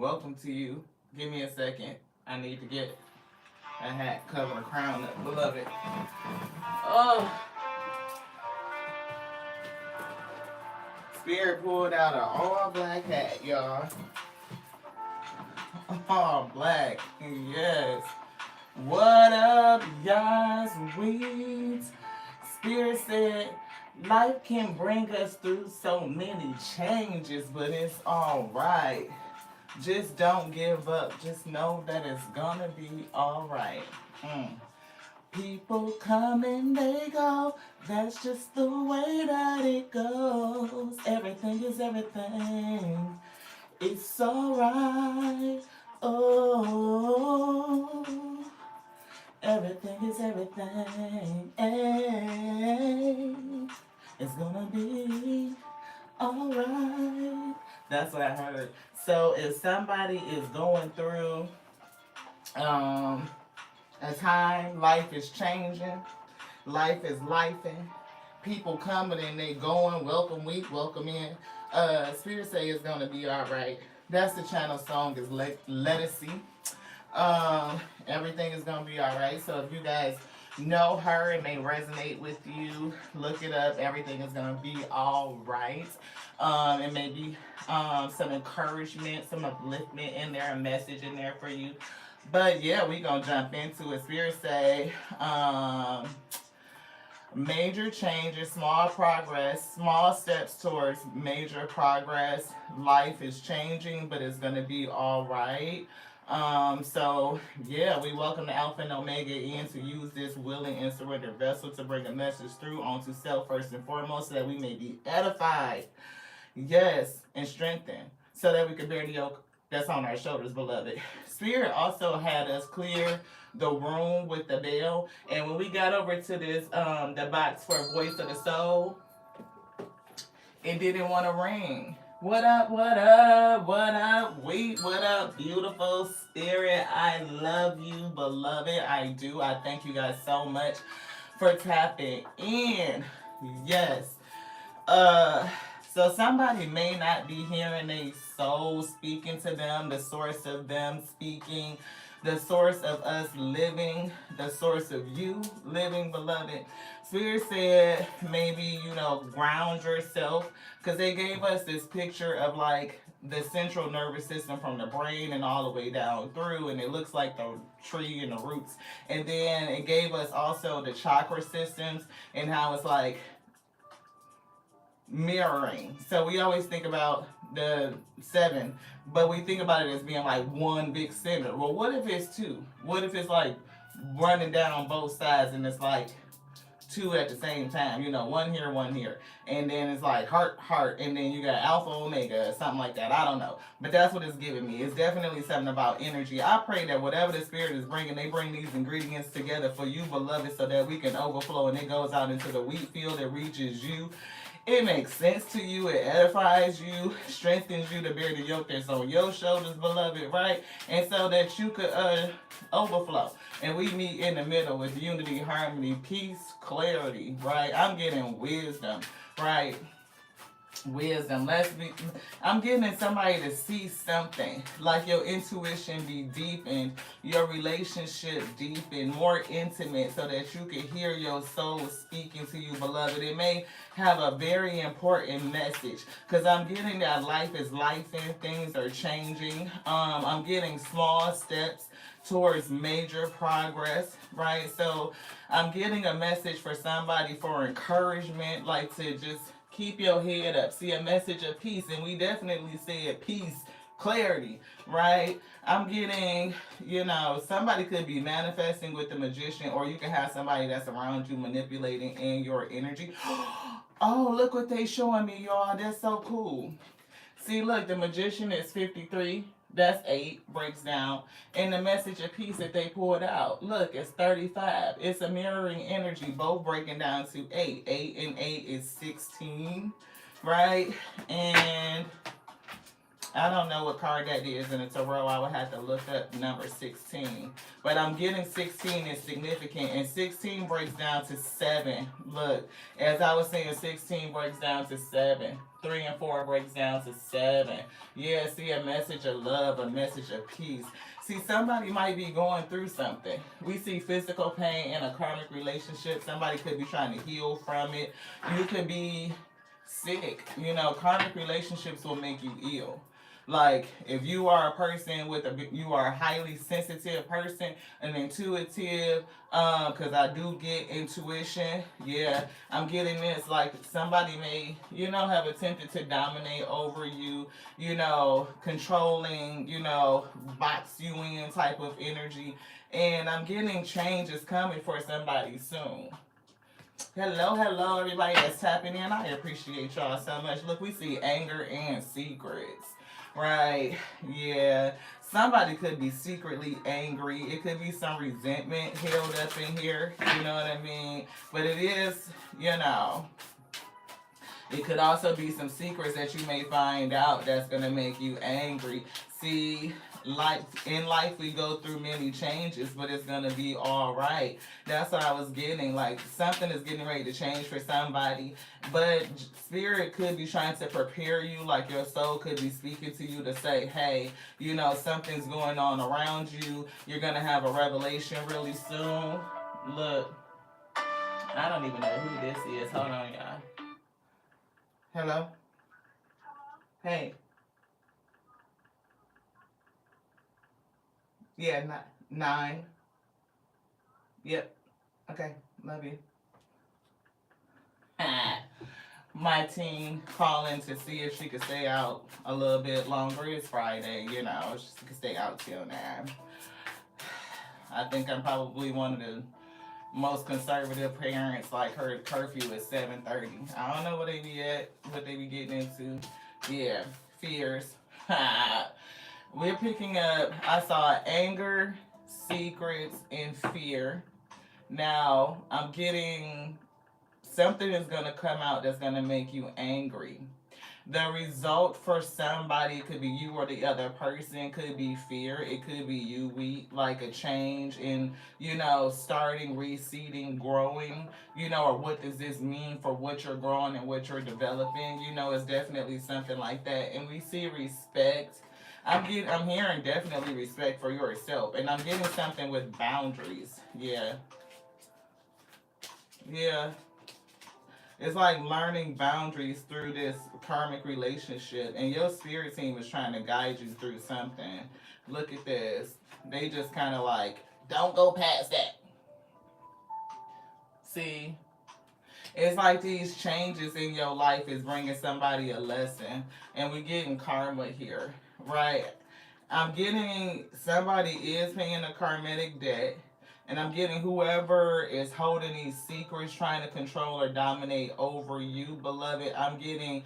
welcome to you. Give me a second. I need to get a hat cover, a crown up, beloved. Oh, Spirit pulled out an all black hat, y'all. All black, yes. What up, y'all sweets? Spirit said, life can bring us through so many changes, but it's all right. Just don't give up. Just know that it's gonna be all right. Mm. People come and they go. That's just the way that it goes. Everything is everything. It's alright. Oh, everything is everything. Hey, it's gonna be alright. That's what I heard. So if somebody is going through um, a time, life is changing, life is lifing, people coming and they going, welcome week, welcome in. Spirit say it's gonna be all right. That's the channel song is Let It See. Everything is gonna be all right. So if you guys know her and may resonate with you, look it up. Everything is gonna be all right. It may be some encouragement, some upliftment in there, a message in there for you. But yeah, we gonna jump into it. Spirit say, major changes, small progress, small steps towards major progress. Life is changing, but it's gonna be all right. So yeah, we welcome the Alpha and Omega in to use this willing and surrendered vessel to bring a message through onto self first and foremost, so that we may be edified, yes, and strengthened, so that we can bear the yoke that's on our shoulders, beloved. Spirit also had us clear the room with the bell, and when we got over to this, the box for Voice of the Soul, it didn't want to ring. What up, what up, what up, wait, what up, beautiful spirit. I love you, beloved. I do. I thank you guys so much for tapping in. Yes. So somebody may not be hearing a soul speaking to them, the source of them speaking, the source of us living, the source of you living, beloved. Spirit said maybe, ground yourself, because they gave us this picture of like the central nervous system from the brain and all the way down through, and it looks like the tree and the roots. And then it gave us also the chakra systems and how it's like mirroring. So we always think about the seven, but we think about it as being like one big center. Well, what if it's two? What if it's like running down both sides and it's like two at the same time? One here, and then it's like heart, and then you got alpha, omega, something like that. I don't know, but that's what it's giving me. It's definitely something about energy. I pray that whatever the spirit is bringing, they bring these ingredients together for you, beloved, so that we can overflow and it goes out into the wheat field. It reaches you. It makes sense to you. It edifies you, strengthens you to bear the yoke that's on your shoulders, beloved, right? And so that you could overflow. And we meet in the middle with unity, harmony, peace, clarity, right? I'm getting wisdom, right? Wisdom. I'm getting somebody to see something, like your intuition be deepened, your relationship deepened, more intimate, so that you can hear your soul speaking to you, beloved. It may have a very important message, because I'm getting that life is life and things are changing. I'm getting small steps towards major progress, right? So I'm getting a message for somebody for encouragement, like to just keep your head up. See, a message of peace, and we definitely said peace, clarity, right? I'm getting, somebody could be manifesting with the magician, or you can have somebody that's around you manipulating in your energy. Oh, look what they showing me, y'all. That's so cool. See, look, the magician is 53. That's 8, breaks down. And the message of peace that they pulled out, look, it's 35. It's a mirroring energy, both breaking down to 8. 8 and 8 is 16, right? And I don't know what card that is in the tarot. I would have to look up number 16. But I'm getting 16 is significant. And 16 breaks down to 7. Look, as I was saying, 16 breaks down to 7. 3 and 4 breaks down to 7. Yeah, see, a message of love, a message of peace. See, somebody might be going through something. We see physical pain in a karmic relationship. Somebody could be trying to heal from it. You could be sick. Karmic relationships will make you ill. Like if you are a person you are a highly sensitive person, an intuitive, because I do get intuition. Yeah, I'm getting this. Like somebody may, have attempted to dominate over you, controlling, box you in type of energy. And I'm getting changes coming for somebody soon. Hello, everybody that's tapping in. I appreciate y'all so much. Look, we see anger and secrets. Right, yeah. Somebody could be secretly angry. It could be some resentment held up in here. You know what I mean? But it is, it could also be some secrets that you may find out that's going to make you angry. See, in life we go through many changes, but it's going to be all right. That's what I was getting. Like something is getting ready to change for somebody, but spirit could be trying to prepare you. Like your soul could be speaking to you to say, hey, something's going on around you. You're going to have a revelation really soon. Look, I don't even know who this is. Hold on, y'all. Hello? Hey. Yeah, 9. Yep. Okay, love you. My team calling to see if she could stay out a little bit longer. It's Friday, she could stay out till 9. I think I'm probably one of the most conservative parents. Like her curfew is 7:30. I don't know what they be getting into. Yeah, fears. We're picking up, I saw anger, secrets, and fear. Now, I'm getting something is going to come out that's going to make you angry. The result for somebody could be you or the other person, could be fear. It could be you weak, like a change in, starting, reseeding, growing, or what does this mean for what you're growing and what you're developing. It's definitely something like that. And we see respect. I'm hearing definitely respect for yourself. And I'm getting something with boundaries. Yeah. Yeah. It's like learning boundaries through this karmic relationship. And your spirit team is trying to guide you through something. Look at this. They just kind of like, don't go past that. See? It's like these changes in your life is bringing somebody a lesson. And we're getting karma here. Right? I'm getting somebody is paying a karmic debt. And I'm getting whoever is holding these secrets, trying to control or dominate over you, beloved. I'm getting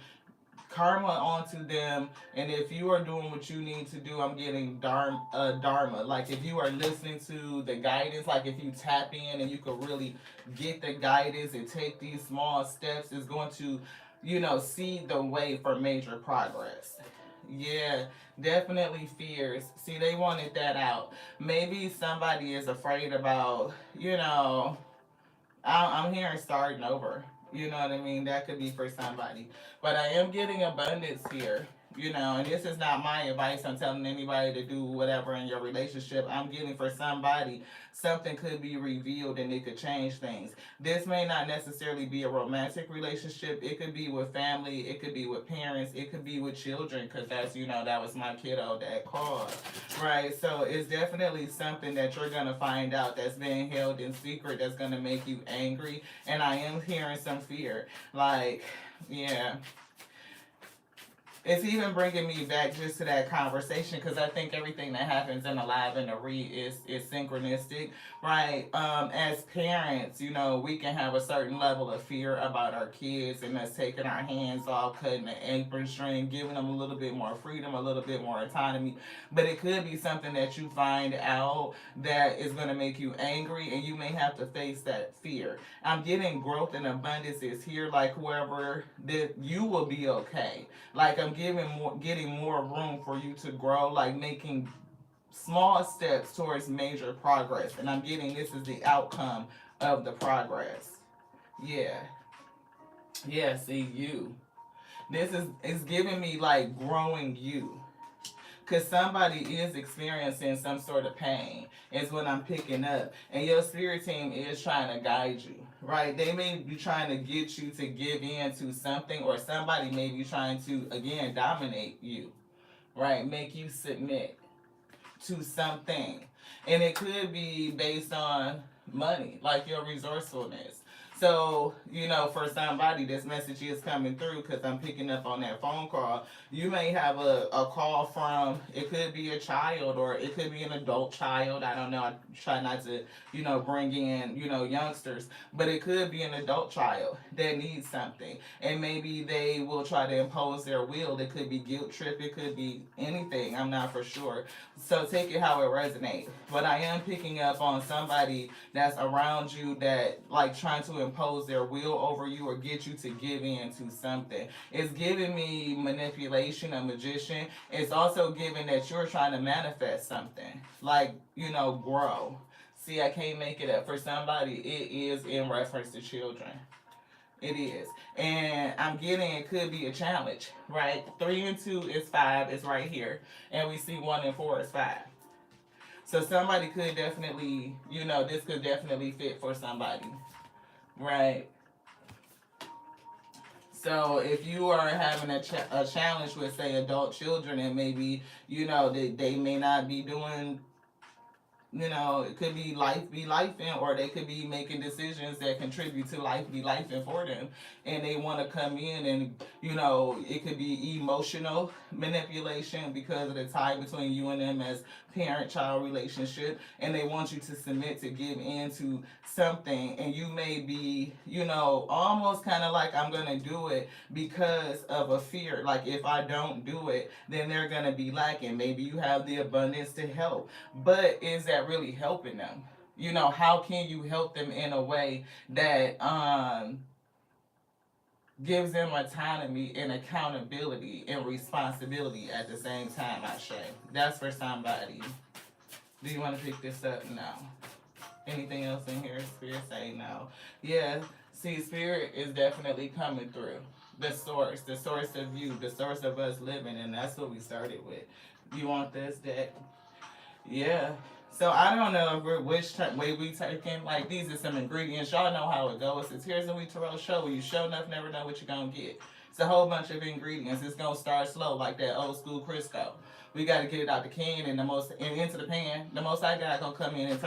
karma onto them. And if you are doing what you need to do, I'm getting dharma. Like if you are listening to the guidance, like if you tap in and you could really get the guidance and take these small steps, it's going to, see the way for major progress. Yeah, definitely fears. See, they wanted that out. Maybe somebody is afraid about, I'm hearing starting over. You know what I mean? That could be for somebody. But I am getting abundance here. And this is not my advice. I'm telling anybody to do whatever in your relationship. I'm getting for somebody, something could be revealed and it could change things. This may not necessarily be a romantic relationship. It could be with family. It could be with parents. It could be with children because that's, that was my kiddo that called. Right? So it's definitely something that you're going to find out that's being held in secret that's going to make you angry. And I am hearing some fear. Like, yeah. It's even bringing me back just to that conversation because I think everything that happens in the live and the read is synchronistic, right? As parents, we can have a certain level of fear about our kids and us taking our hands off, cutting the apron string, giving them a little bit more freedom, a little bit more autonomy. But it could be something that you find out that is going to make you angry and you may have to face that fear. I'm getting growth and abundance is here, like whoever that you will be okay. Like a I'm getting more room for you to grow, like making small steps towards major progress. And I'm getting this is the outcome of the progress. Yeah. Yeah, see you. This is giving me like growing you. Because somebody is experiencing some sort of pain, is what I'm picking up. And your spirit team is trying to guide you, right? They may be trying to get you to give in to something, or somebody may be trying to, again, dominate you, right? Make you submit to something. And it could be based on money, like your resourcefulness. So, for somebody, this message is coming through because I'm picking up on that phone call. You may have a call from, it could be a child or it could be an adult child. I don't know. I try not to, bring in, youngsters. But it could be an adult child that needs something. And maybe they will try to impose their will. It could be guilt trip. It could be anything. I'm not for sure. So take it how it resonates. But I am picking up on somebody that's around you that like trying to impose their will over you or get you to give in to something. It's giving me manipulation, a magician. It's also giving that you're trying to manifest something. Like, grow. See, I can't make it up. For somebody, it is in reference to children. It is. And I'm getting it could be a challenge, right? 3 and 2 is 5, is right here. And we see 1 and 4 is 5. So somebody could definitely, this could definitely fit for somebody, right? So if you are having a challenge with, say, adult children, and maybe, they may not be doing, it could be life be lifing, or they could be making decisions that contribute to life be lifing for them, and they want to come in and it could be emotional manipulation because of the tie between you and them as parent-child relationship, and they want you to submit, to give in to something, and you may be almost kind of like, I'm gonna do it because of a fear, like if I don't do it then they're gonna be lacking. Maybe you have the abundance to help, but is that really helping them? How can you help them in a way that gives them autonomy and accountability and responsibility at the same time, I say. That's for somebody. Do you want to pick this up? No. Anything else in here? Spirit say no. Yeah, see, Spirit is definitely coming through. The source of you, the source of us living, and that's what we started with. You want this, deck? Yeah. So I don't know which way we taking. Like, these are some ingredients. Y'all know how it goes. It's Here's the Week Tarot show where you show enough, never know what you're going to get. It's a whole bunch of ingredients. It's going to start slow like that old school Crisco. We got to get it out the can and into the pan. The most I got going to come in and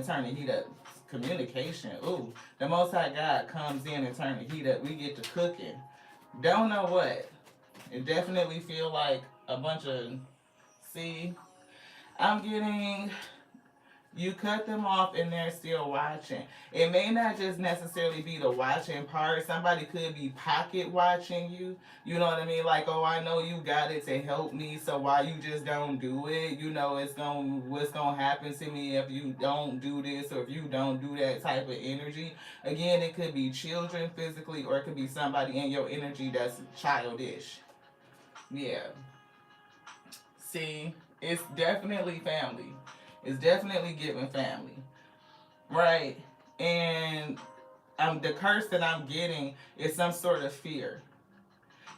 turn the heat up. Communication. Ooh. The most I got comes in and turn the heat up. We get to cooking. Don't know what. It definitely feel like a bunch of, see, I'm getting, you cut them off and they're still watching. It may not just necessarily be the watching part. Somebody could be pocket watching you. You know what I mean? Like, oh, I know you got it to help me, so why you just don't do it? What's gonna happen to me if you don't do this or if you don't do that type of energy. Again, it could be children physically, or it could be somebody in your energy that's childish. Yeah. See? It's definitely family. It's definitely giving family. Right? And the curse that I'm getting is some sort of fear.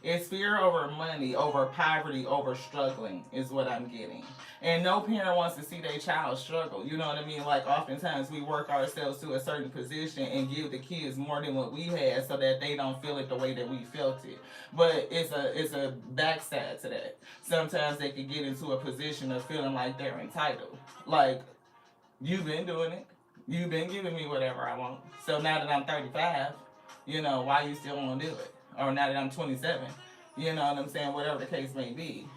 It's fear over money, over poverty, over struggling is what I'm getting. And no parent wants to see their child struggle. You know what I mean? Like, oftentimes we work ourselves to a certain position and give the kids more than what we had so that they don't feel it the way that we felt it. But it's a backside to that. Sometimes they can get into a position of feeling like they're entitled. Like, you've been doing it. You've been giving me whatever I want. So now that I'm 35, why you still want to do it? Or now that I'm 27, you know what I'm saying? Whatever the case may be.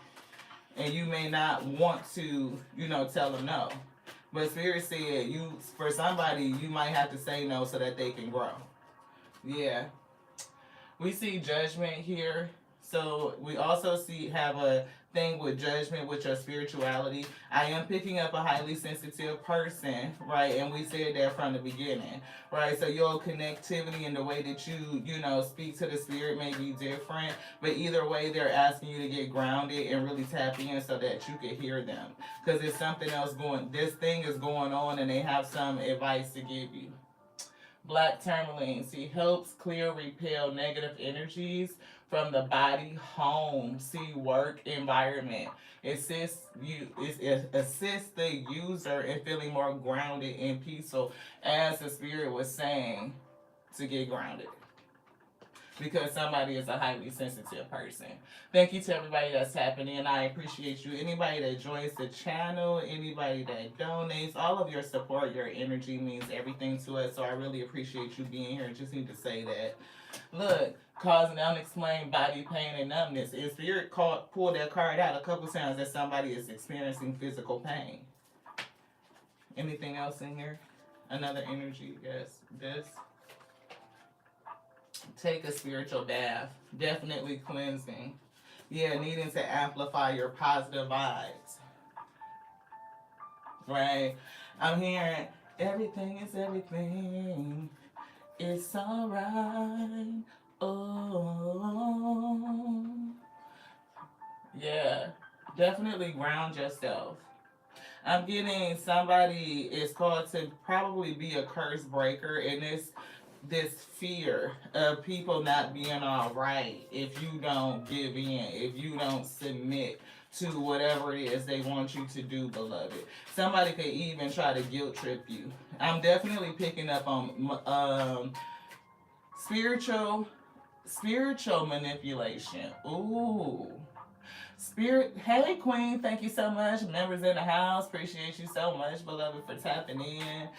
And you may not want to, tell them no. But Spirit said, for somebody, you might have to say no so that they can grow. Yeah. We see Judgment here. So we also have a thing with judgment, with your spirituality. I am picking up a highly sensitive person, right? And we said that from the beginning, right? So your connectivity and the way that you know, speak to the spirit may be different, but either way, they're asking you to get grounded and really tap in so that you can hear them. Because there's something else going, this thing is going on and they have some advice to give you. Black tourmaline, see, helps clear, repel negative energies from the body, home, see, work environment. It assists the user in feeling more grounded and peaceful, as the spirit was saying, to get grounded, because somebody is a highly sensitive person. Thank you to everybody that's tapping in. I appreciate you. Anybody that joins the channel, anybody that donates, all of your support, your energy means everything to us. So I really appreciate you being here. Just need to say that. Look, causing unexplained body pain and numbness. If Spirit pulled that card out a couple times, that somebody is experiencing physical pain. Anything else in here? Another energy, yes. This. Take a spiritual bath. Definitely cleansing. Yeah, needing to amplify your positive vibes. Right? I'm hearing everything is everything. It's alright. Oh. Yeah. Definitely ground yourself. I'm getting somebody is called to probably be a curse breaker, and this fear of people not being all right if you don't give in, if you don't submit to whatever it is they want you to do, beloved. Somebody could even try to guilt trip you. I'm definitely picking up on spiritual manipulation. Ooh. Spirit, hey Queen, thank you so much. Members in the house, appreciate you so much, beloved, for tapping in.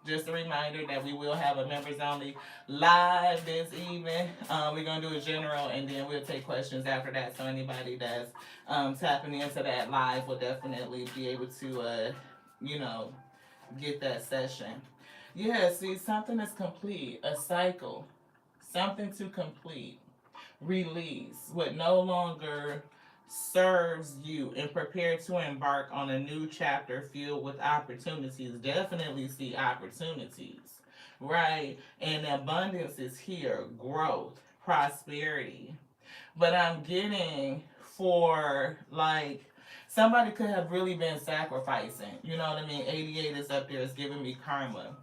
Just a reminder that we will have a members only live this evening. We're gonna do a general and then we'll take questions after that. So anybody that's tapping into that live will definitely be able to you know, get that session. Yeah, see, something is complete, a cycle, something to complete. Release what no longer serves you and prepare to embark on a new chapter filled with opportunities. Definitely see opportunities, right? And abundance is here, growth, prosperity. But I'm getting for like somebody could have really been sacrificing. You know what I mean? 88 is up there, it's giving me karma.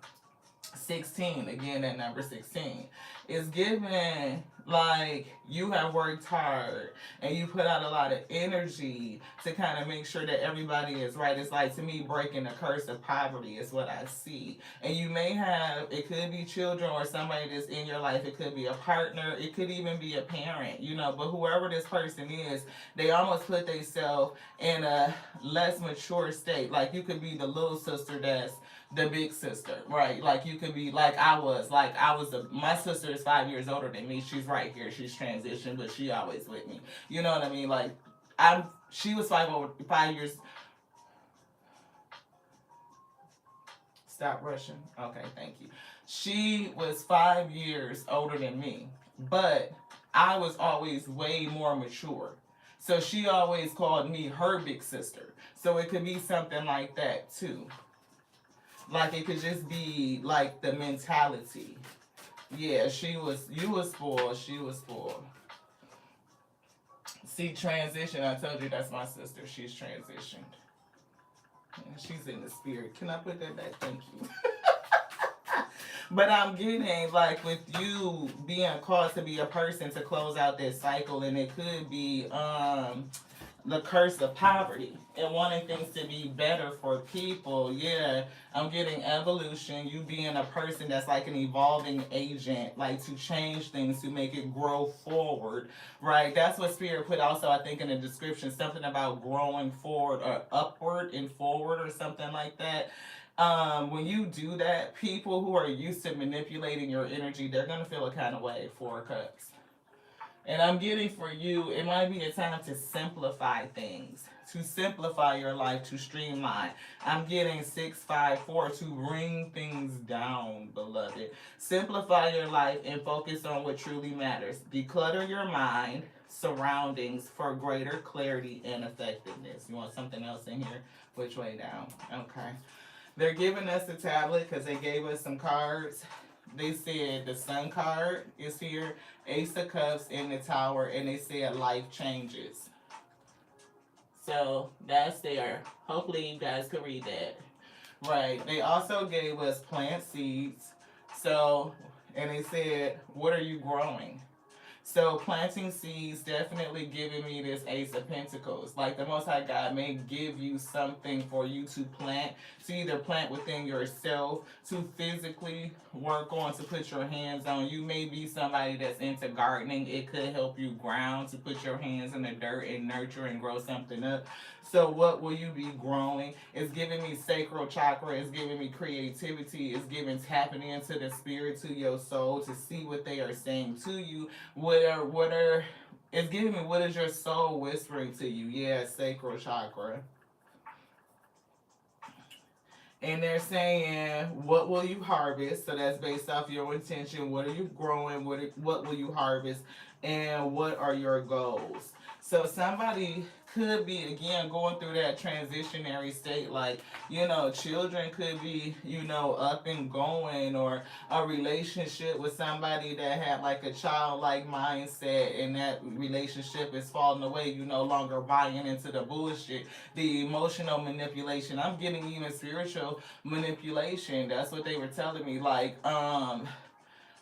16, again, that number 16 is given like you have worked hard and you put out a lot of energy to kind of make sure that everybody is right. It's like, to me, breaking the curse of poverty is what I see. And you may have, it could be children or somebody that's in your life, it could be a partner, it could even be a parent, you know, but whoever this person is, they almost put themselves in a less mature state. Like you could be the little sister that's the big sister, right? Like you could be like I was. My sister is 5 years older than me. She's right here. She's transitioned, but she always with me. You know what I mean? Like she was 5 years. Stop rushing. Okay, thank you. She was 5 years older than me, but I was always way more mature. So she always called me her big sister. So it could be something like that too. Like it could just be like the mentality. Yeah, you was spoiled, she was spoiled. See, transition, I told you that's my sister. She's transitioned. And she's in the spirit. Can I put that back? Thank you. But I'm getting like with you being called to be a person to close out this cycle, and it could be the curse of poverty and wanting things to be better for people. Yeah, I'm getting evolution. You being a person that's like an evolving agent, like to change things, to make it grow forward, right? That's what Spirit put also, I think, in the description, something about growing forward or upward and forward or something like that. When you do that, people who are used to manipulating your energy, they're going to feel a kind of way. 4 cups. And I'm getting for you, it might be a time to simplify things, to simplify your life, to streamline. I'm getting 654 to bring things down, beloved. Simplify your life and focus on what truly matters. Declutter your mind, surroundings for greater clarity and effectiveness. You want something else in here? Which way down? Okay. They're giving us a tablet because they gave us some cards. They said the Sun card is here, Ace of Cups in the Tower, and they said life changes. So that's there. Hopefully you guys could read that. Right. They also gave us plant seeds. So, and they said, what are you growing? So planting seeds definitely giving me this Ace of Pentacles. Like the Most High God may give you something for you to plant, to either plant within yourself, to physically work on, to put your hands on. You may be somebody that's into gardening. It could help you ground, to put your hands in the dirt and nurture and grow something up. So what will you be growing? It's giving me sacral chakra. It's giving me creativity. It's giving tapping into the spirit, to your soul, to see what they are saying to you. It's giving me, what is your soul whispering to you? Yeah, sacral chakra. And they're saying, what will you harvest? So that's based off your intention. What are you growing? What will you harvest? And what are your goals? So somebody could be, again, going through that transitionary state. Like, children could be, up and going, or a relationship with somebody that had like a childlike mindset, and that relationship is falling away. You no longer buying into the bullshit, the emotional manipulation. I'm getting even spiritual manipulation. That's what they were telling me. Like,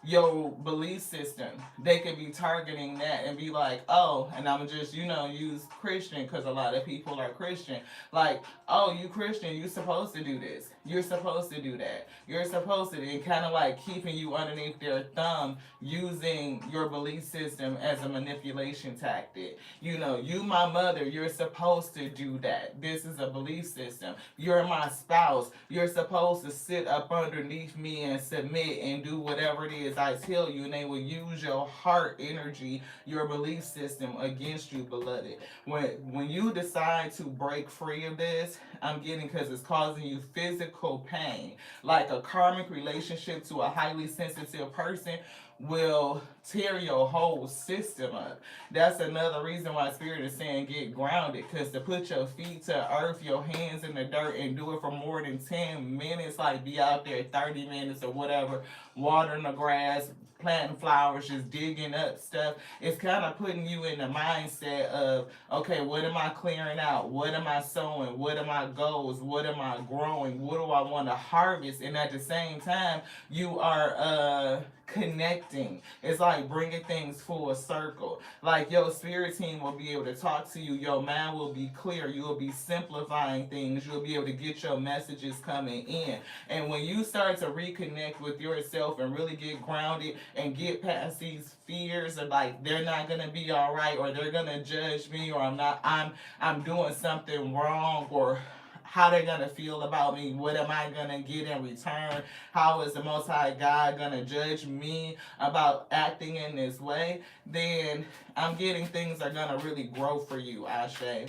your belief system. They could be targeting that and be like, oh, and I'm just, use Christian because a lot of people are Christian. Like, oh, you Christian, you're supposed to do this. You're supposed to do that. You're supposed to, and kind of like keeping you underneath their thumb, using your belief system as a manipulation tactic. You my mother, you're supposed to do that. This is a belief system. You're my spouse. You're supposed to sit up underneath me and submit and do whatever it is I tell you, and they will use your heart energy, your belief system against you, beloved. When you decide to break free of this, I'm getting, because it's causing you physical pain, like a karmic relationship to a highly sensitive person will tear your whole system up. That's another reason why Spirit is saying get grounded, because to put your feet to earth, your hands in the dirt, and do it for more than 10 minutes, like be out there 30 minutes or whatever, watering the grass, planting flowers, just digging up stuff, it's kind of putting you in the mindset of, okay, what am I clearing out? What am I sowing? What are my goals? What am I growing? What do I want to harvest? And at the same time, you are connecting. It's like bringing things full circle. Like your spirit team will be able to talk to you. Your mind will be clear. You will be simplifying things. You'll be able to get your messages coming in. And when you start to reconnect with yourself and really get grounded and get past these fears of like they're not gonna be all right, or they're gonna judge me, or I'm doing something wrong, or how they're gonna feel about me, what am I gonna get in return, how is the Most High God gonna judge me about acting in this way, then I'm getting things are gonna really grow for you, Ashe.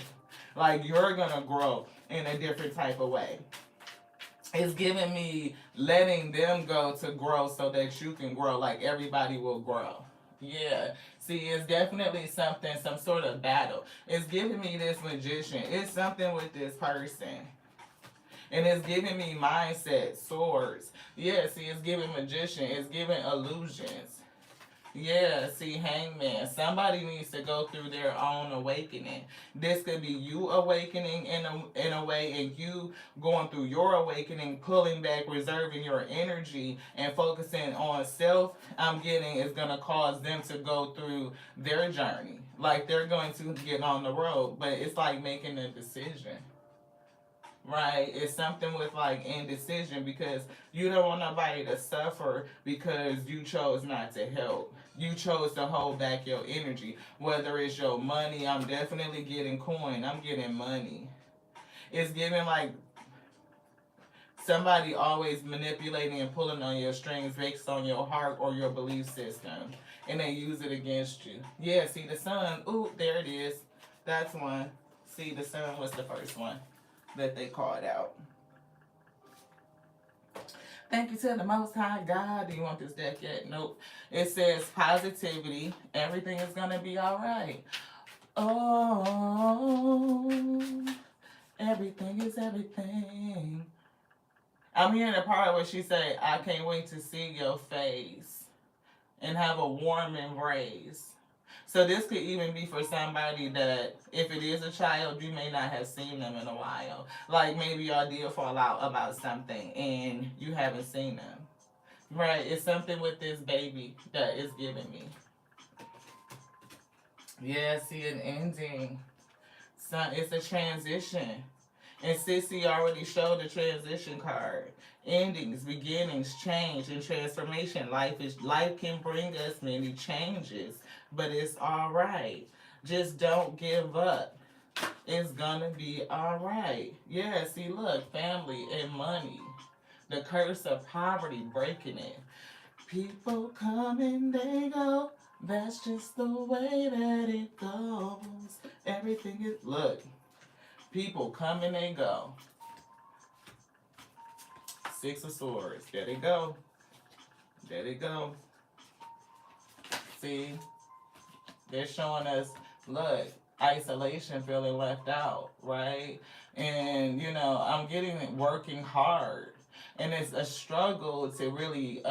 Like you're gonna grow in a different type of way. It's giving me letting them go to grow so that you can grow, like everybody will grow. Yeah. See, it's definitely something, some sort of battle. It's giving me this magician. It's something with this person. And it's giving me mindset, swords. Yeah, see, it's giving magician. It's giving illusions. Yeah, see, hangman. Somebody needs to go through their own awakening. This could be you awakening in a way, and you going through your awakening, pulling back, reserving your energy, and focusing on self. I'm getting is going to cause them to go through their journey. Like they're going to get on the road, but it's like making a decision. Right, it's something with like indecision, because you don't want nobody to suffer because you chose not to help. You chose to hold back your energy. Whether it's your money, I'm definitely getting coin. I'm getting money. It's giving like somebody always manipulating and pulling on your strings based on your heart or your belief system, and they use it against you. Yeah, see the sun. Ooh, there it is. That's one. See, the sun was the first one that they called out. Thank you to the Most High God. Do you want this deck yet? Nope. It says positivity. Everything is gonna be all right. Oh, everything is everything. I'm hearing the part where she say, "I can't wait to see your face and have a warm embrace." So this could even be for somebody that, if it is a child, you may not have seen them in a while. Like maybe y'all did fall out about something and you haven't seen them. Right? It's something with this baby that is giving me. Yeah, see an ending. So it's a transition. And Sissy already showed the transition card. Endings, beginnings, change, and transformation. Life can bring us many changes, but it's all right. Just don't give up. It's gonna be all right. Yeah, see, look, family and money. The curse of poverty breaking it. People come and they go. That's just the way that it goes. Everything is look. People come and they go. Six of Swords. There they go. There they go. See, they're showing us, look, isolation, feeling left out, right? And I'm getting it working hard, and it's a struggle to really.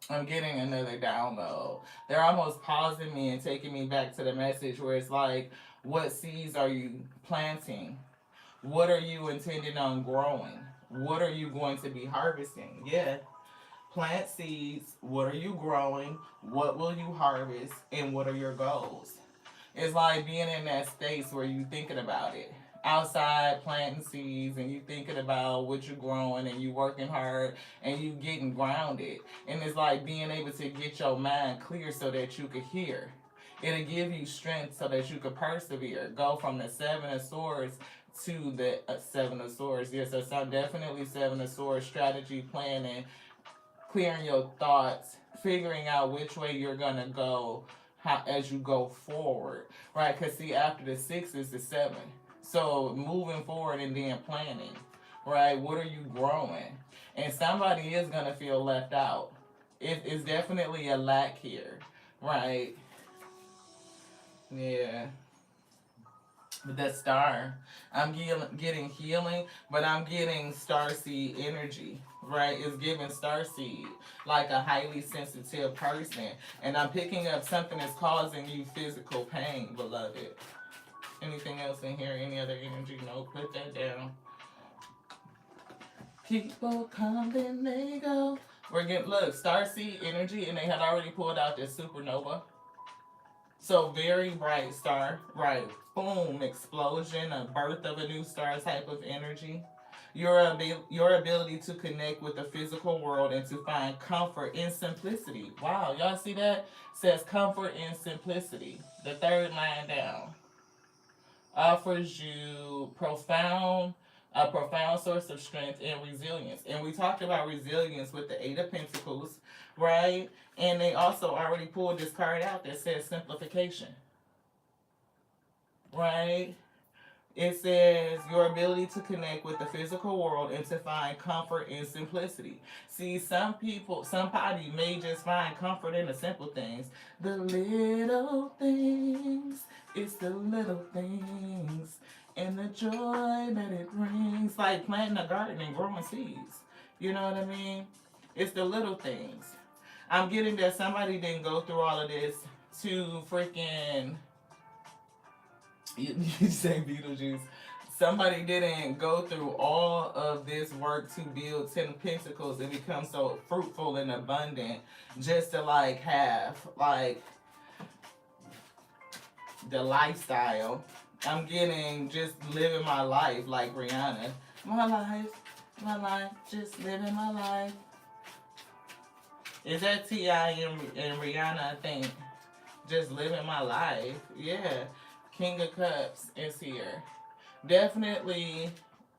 I'm getting another download. They're almost pausing me and taking me back to the message where it's like, what seeds are you planting? What are you intending on growing? What are you going to be harvesting? Yeah. Plant seeds. What are you growing? What will you harvest? And what are your goals? It's like being in that space where you thinking about it. Outside planting seeds and you thinking about what you're growing and you working hard and you getting grounded. And it's like being able to get your mind clear so that you could hear. It'll give you strength so that you could persevere. Go from the Seven of Swords to the Seven of Swords. Yes, so some definitely Seven of Swords strategy planning, clearing your thoughts, figuring out which way you're gonna go as you go forward, right? Because see, after the six is the seven, so moving forward and then planning, right? What are you growing? And somebody is gonna feel left out. It's definitely a lack here, right? Yeah. But that star, I'm getting healing, but I'm getting starseed energy, right? It's giving starseed, like a highly sensitive person. And I'm picking up something that's causing you physical pain, beloved. Anything else in here? Any other energy? No, put that down. People come and they go. We're getting, look, starseed energy, and they had already pulled out this supernova. So very bright star, right? Boom, explosion, a birth of a new star type of energy. Your ability to connect with the physical world and to find comfort in simplicity. Wow, y'all see that? Says comfort in simplicity. The third line down offers you a profound source of strength and resilience. And we talked about resilience with the Eight of Pentacles, right? And they also already pulled this card out that says simplification, right? It says your ability to connect with the physical world and to find comfort in simplicity. See, somebody may just find comfort in the simple things. The little things, it's the little things, and the joy that it brings. Like planting a garden and growing seeds. You know what I mean? It's the little things. I'm getting that somebody didn't go through all of this to freaking you say Beetlejuice. Somebody didn't go through all of this work to build 10 pentacles and become so fruitful and abundant just to like have like the lifestyle. I'm getting just living my life like Rihanna. My life, just living my life. Is that T.I. and Rihanna, I think? Just living my life. Yeah. King of Cups is here. Definitely,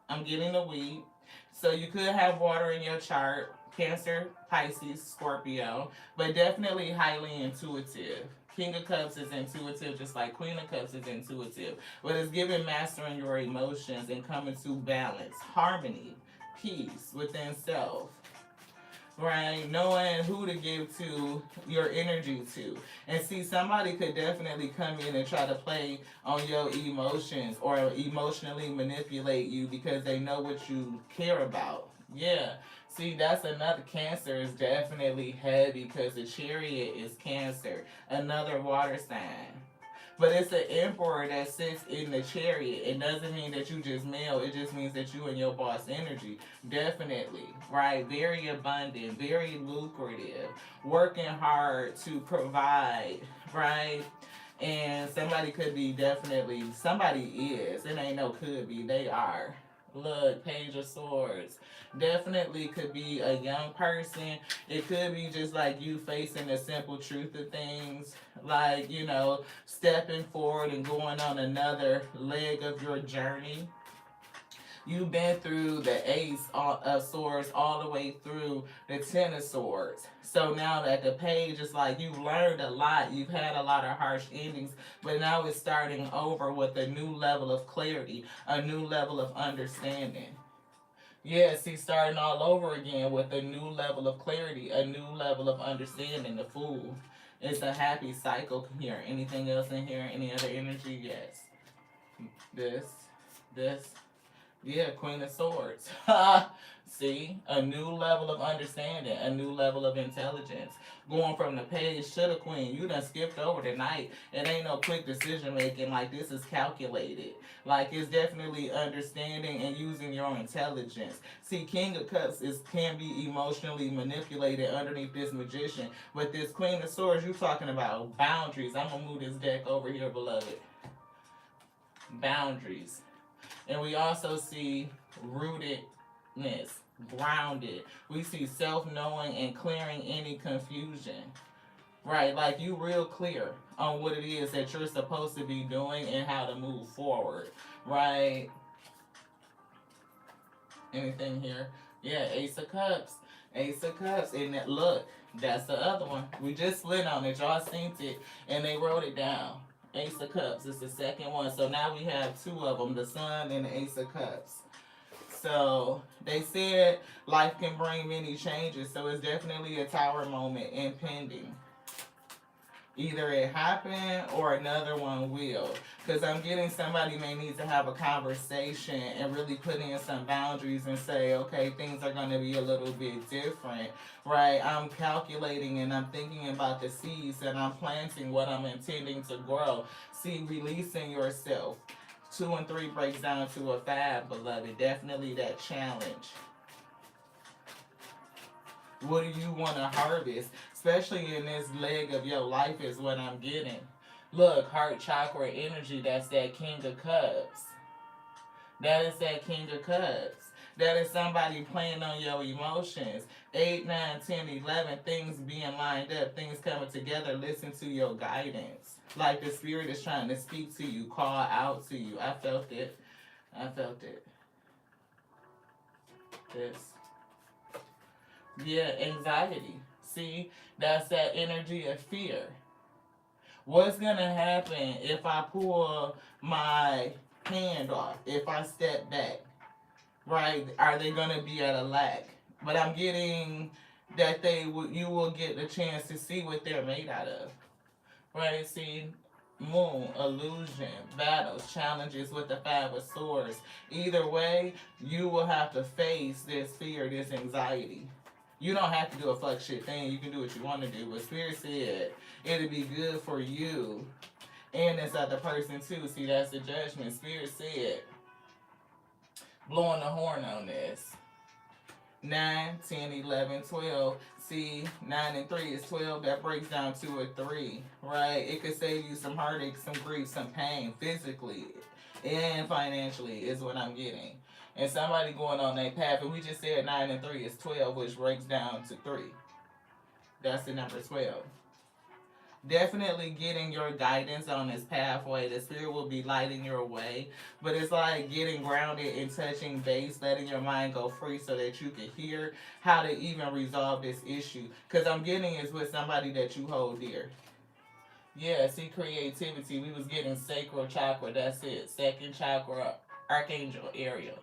I'm getting the wheat. So you could have water in your chart. Cancer, Pisces, Scorpio. But definitely highly intuitive. King of Cups is intuitive, just like Queen of Cups is intuitive. But it's giving mastering your emotions and coming to balance, harmony. peace within self, right? Knowing who to give to your energy to. And see, somebody could definitely come in and try to play on your emotions or emotionally manipulate you because they know what you care about. Yeah. See, that's another. Cancer is definitely heavy because the chariot is Cancer, another water sign. But it's an emperor that sits in the chariot. It doesn't mean that you just male. It just means that you and your boss energy. Definitely. Right? Very abundant. Very lucrative. Working hard to provide. Right? And somebody could be definitely, somebody is. It ain't no could be. They are. Look, Page of Swords. Definitely could be a young person. It could be just like you facing the simple truth of things. Like, stepping forward and going on another leg of your journey. You've been through the Ace of Swords all the way through the Ten of Swords. So now that the Page is like you've learned a lot, you've had a lot of harsh endings, but now it's starting over with a new level of clarity, a new level of understanding. Yes, he's starting all over again with a new level of clarity, a new level of understanding. The Fool. It's a happy cycle here. Anything else in here? Any other energy? Yes. This. This. Yeah, Queen of Swords. See, a new level of understanding, a new level of intelligence. Going from the Page to the Queen, you done skipped over the Knight. It ain't no quick decision making. Like, this is calculated. Like, it's definitely understanding and using your intelligence. See, King of Cups can be emotionally manipulated underneath this Magician. But this Queen of Swords, you talking about boundaries. I'm gonna move this deck over here, beloved. Boundaries. And we also see rootedness, grounded. We see self-knowing and clearing any confusion. Right, like you real clear on what it is that you're supposed to be doing and how to move forward. Right? Anything here? Yeah, Ace of Cups. Ace of Cups. And look, that's the other one. We just split on it. Y'all seen it and they wrote it down. Ace of Cups is the second one. So now we have two of them, the Sun and the Ace of Cups. So they said life can bring many changes. So it's definitely a Tower moment impending. Either it happened or another one will. Because I'm getting somebody may need to have a conversation and really put in some boundaries and say, okay, things are going to be a little bit different, right? I'm calculating and I'm thinking about the seeds and I'm planting what I'm intending to grow. See, releasing yourself. 2 and 3 breaks down to a 5, beloved. Definitely that challenge. What do you want to harvest? Especially in this leg of your life is what I'm getting. Look, heart chakra energy, that's that King of Cups. That is that King of Cups. That is somebody playing on your emotions. 8, 9, 10, 11, things being lined up, things coming together. Listen to your guidance. Like the Spirit is trying to speak to you, call out to you. I felt it. I felt it. This. Yeah, anxiety. See, that's that energy of fear. What's going to happen if I pull my hand off, if I step back, right? Are they going to be at a lack? But I'm getting that you will get the chance to see what they're made out of, right? See, Moon, illusion, battles, challenges with the 5 of Swords. Either way, you will have to face this fear, this anxiety. You don't have to do a fuck shit thing. You can do what you want to do. But Spirit said it'll be good for you and this other person too. See, that's the Judgment. Spirit said blowing the horn on this. 9, 10, 11, 12. See, 9 and 3 is 12. That breaks down to a 3, right? It could save you some heartache, some grief, some pain, physically and financially is what I'm getting. And somebody going on that path, and we just said 9 and 3 is 12, which breaks down to 3. That's the number 12. Definitely getting your guidance on this pathway. The Spirit will be lighting your way. But it's like getting grounded and touching base, letting your mind go free so that you can hear how to even resolve this issue. Because I'm getting is with somebody that you hold dear. Yeah, see, creativity. We was getting sacral chakra. That's it. Second chakra, Archangel Ariel.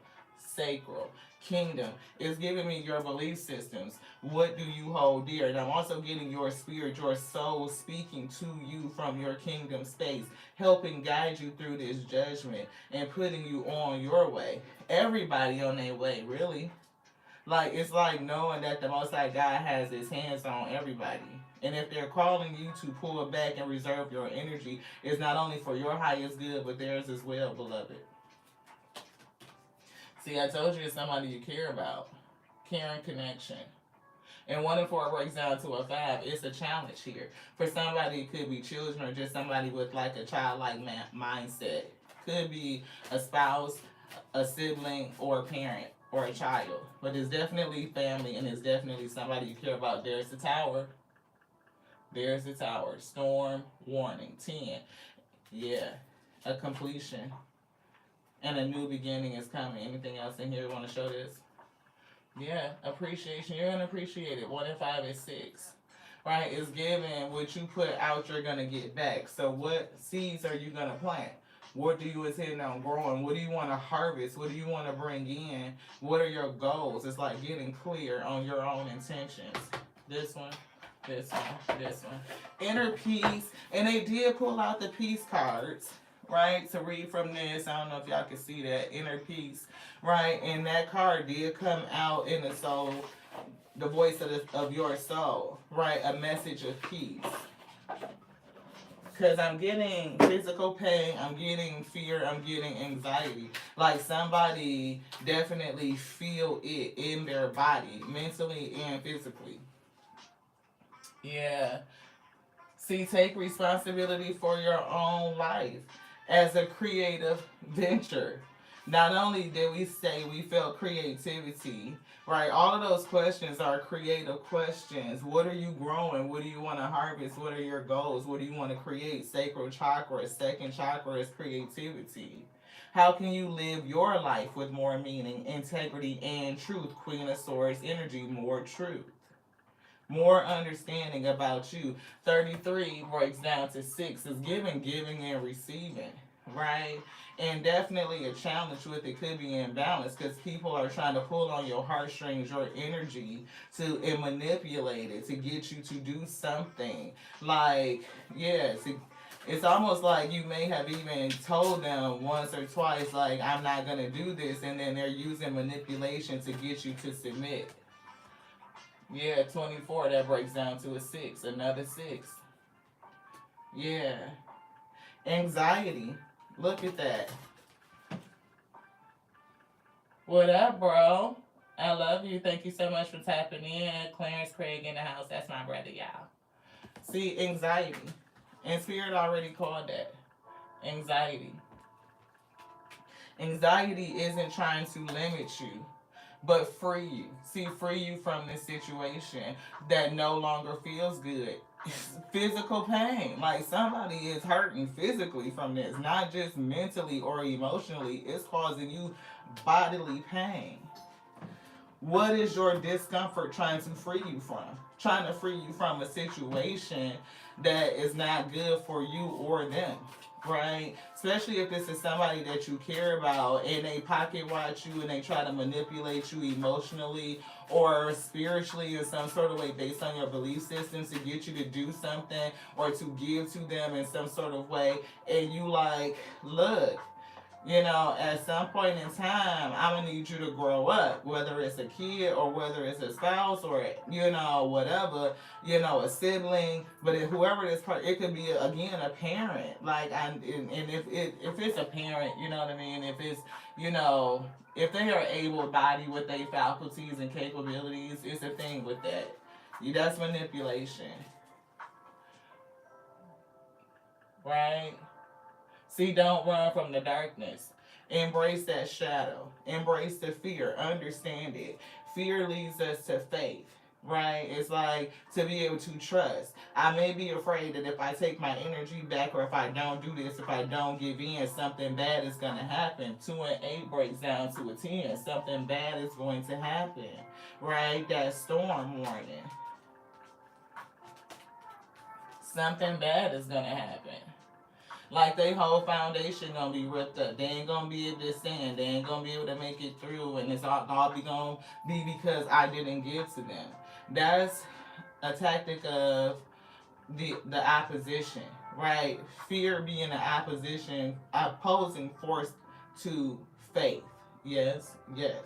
sacral, kingdom. It's giving me your belief systems. What do you hold dear? And I'm also getting your spirit, your soul speaking to you from your kingdom space, helping guide you through this judgment and putting you on your way. Everybody on their way, really. Like, it's like knowing that the Most High God has his hands on everybody. And if they're calling you to pull back and reserve your energy, it's not only for your highest good, but theirs as well, beloved. See, I told you it's somebody you care about. Caring connection. And 1 and 4 breaks down to a 5. It's a challenge here. For somebody, it could be children or just somebody with like a childlike mindset. Could be a spouse, a sibling, or a parent, or a child. But it's definitely family, and it's definitely somebody you care about. There's the tower. There's the tower. Storm, warning. 10. Yeah. A completion. And a new beginning is coming. Anything else in here you want to show this? Yeah, appreciation. You're going to appreciate it. 1 and 5 is 6. Right? It's giving what you put out, you're going to get back. So what seeds are you going to plant? What do you intend on growing? What do you want to harvest? What do you want to bring in? What are your goals? It's like getting clear on your own intentions. This one, this one, this one. Inner peace. And they did pull out the peace cards, right, to read from this. I don't know if y'all can see that. Inner peace, right? And that card did come out in the soul, the voice of your soul, right? A message of peace. Because I'm getting physical pain, I'm getting fear, I'm getting anxiety. Like somebody definitely feel it in their body, mentally and physically. Yeah. See, take responsibility for your own life as a creative venture. Not only did we say we felt creativity, right? All of those questions are creative questions. What are you growing? What do you want to harvest? What are your goals? What do you want to create? Sacral chakra, second chakra is creativity. How can you live your life with more meaning, integrity, and truth? Queen of Swords energy, more truth. More understanding about you. 33 breaks down to 6 is giving, and receiving, right? And definitely a challenge with it could be imbalance because people are trying to pull on your heartstrings, your energy, and manipulate it to get you to do something. Like, yes, it's almost like you may have even told them once or twice, like, I'm not going to do this, and then they're using manipulation to get you to submit. Yeah, 24, that breaks down to a 6. Another 6. Yeah. Anxiety. Look at that. What up, bro? I love you. Thank you so much for tapping in. Clarence Craig in the house. That's my brother, y'all. See, anxiety. And Spirit already called that. Anxiety. Anxiety isn't trying to limit you, but free you. See, free you from this situation that no longer feels good. Physical pain. Like somebody is hurting physically from this, not just mentally or emotionally. It's causing you bodily pain. What is your discomfort trying to free you from? Trying to free you from a situation that is not good for you or them, right? Especially if this is somebody that you care about and they pocket watch you and they try to manipulate you emotionally or spiritually in some sort of way based on your belief systems to get you to do something or to give to them in some sort of way. And you like, look, you know, at some point in time, I'm going to need you to grow up, whether it's a kid or whether it's a spouse or, you know, whatever, you know, a sibling. But if whoever this part, it could be, again, a parent. Like, and if it's a parent, you know what I mean? If it's, you know, if they are able-bodied with their faculties and capabilities, it's a thing with that. That's manipulation. Right? See, don't run from the darkness. Embrace that shadow. Embrace the fear. Understand it. Fear leads us to faith, right? It's like to be able to trust. I may be afraid that if I take my energy back or if I don't do this, if I don't give in, something bad is going to happen. 2 and 8 breaks down to a 10. Something bad is going to happen, right? That storm warning. Something bad is going to happen. Like their whole foundation gonna be ripped up. They ain't gonna be able to stand. They ain't gonna be able to make it through, and it's all be gonna be because I didn't give to them. That's a tactic of the opposition, right? Fear being an opposition, opposing force to faith. Yes, yes.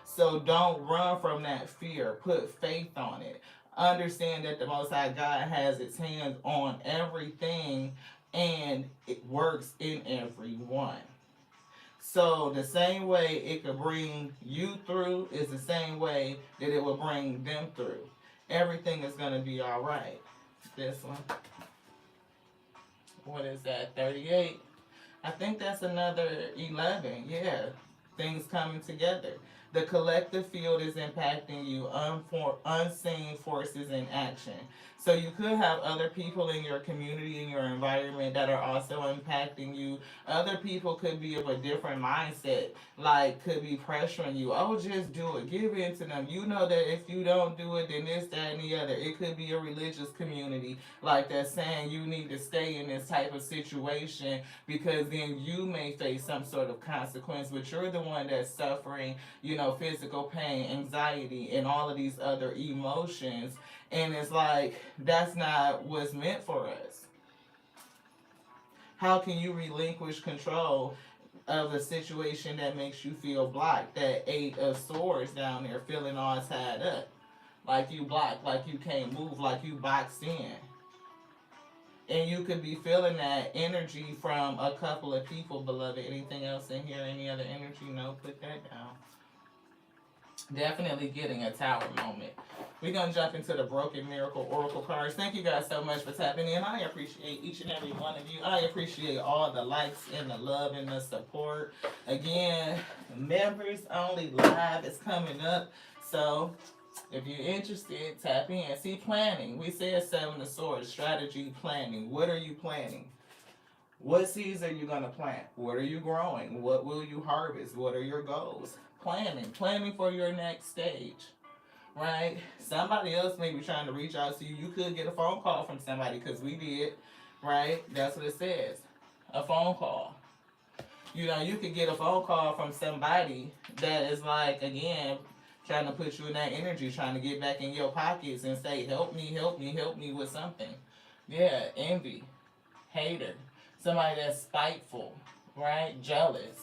So don't run from that fear. Put faith on it. Understand that the Most High God has its hands on everything and it works in everyone. So the same way it could bring you through is the same way that it will bring them through. Everything is going to be all right. This one. What is that? 38. I think that's another 11. Yeah. Things coming together. The collective field is impacting you, unseen forces in action. So you could have other people in your community, in your environment that are also impacting you. Other people could be of a different mindset, like could be pressuring you. Oh, just do it. Give in to them. You know that if you don't do it, then this, that, and the other. It could be a religious community like that saying you need to stay in this type of situation because then you may face some sort of consequence, but you're the one that's suffering, physical pain, anxiety, and all of these other emotions. And it's like, that's not what's meant for us. How can you relinquish control of a situation that makes you feel blocked? That 8 of Swords down there feeling all tied up. Like you blocked, like you can't move, like you boxed in. And you could be feeling that energy from a couple of people, beloved. Anything else in here? Any other energy? No, put that down. Definitely getting a Tower moment. We're going to jump into the Broken Miracle Oracle cards. Thank you guys so much for tapping in. I appreciate each and every one of you. I appreciate all the likes and the love and the support. Again, members only live is coming up. So if you're interested, tap in. See, planning. We said 7 of Swords, strategy, planning. What are you planning? What seeds are you going to plant? What are you growing? What will you harvest? What are your goals? Planning for your next stage, right? Somebody else may be trying to reach out to you. You could get a phone call from somebody because we did, right? That's what it says, a phone call. You could get a phone call from somebody that is like, again, trying to put you in that energy, trying to get back in your pockets and say, help me, help me, help me with something. Yeah, envy, hater, somebody that's spiteful, right? Jealous.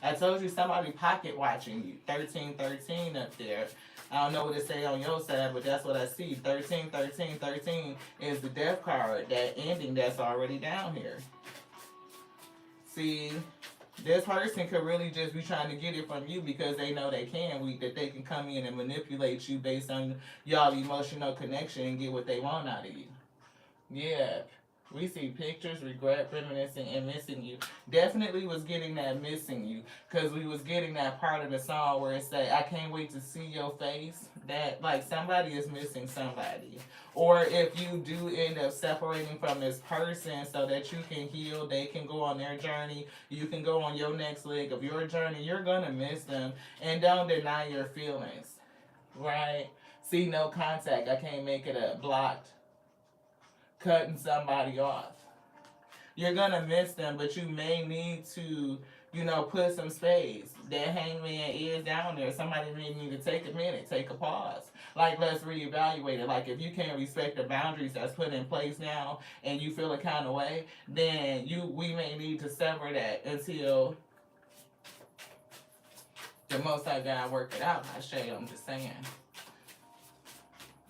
I told you somebody pocket watching you. 1313 up there. I don't know what it say on your side, but that's what I see. 1313 is the death card, that ending that's already down here. See, this person could really just be trying to get it from you because they know they can. That they can come in and manipulate you based on y'all emotional connection and get what they want out of you. Yeah. We see pictures, regret, reminiscing, and missing you. Definitely was getting that missing you. Because we was getting that part of the song where it say, I can't wait to see your face. That, like, somebody is missing somebody. Or if you do end up separating from this person so that you can heal, they can go on their journey, you can go on your next leg of your journey, you're going to miss them. And don't deny your feelings. Right? See, no contact. I can't make it up. Blocked. Cutting somebody off. You're gonna miss them, but you may need to, put some space. That hangman is down there. Somebody may need to take a minute, take a pause. Like, let's reevaluate it. Like, if you can't respect the boundaries that's put in place now and you feel a kind of way, then we may need to sever that until the Most High God work it out. I Shay, I'm just saying.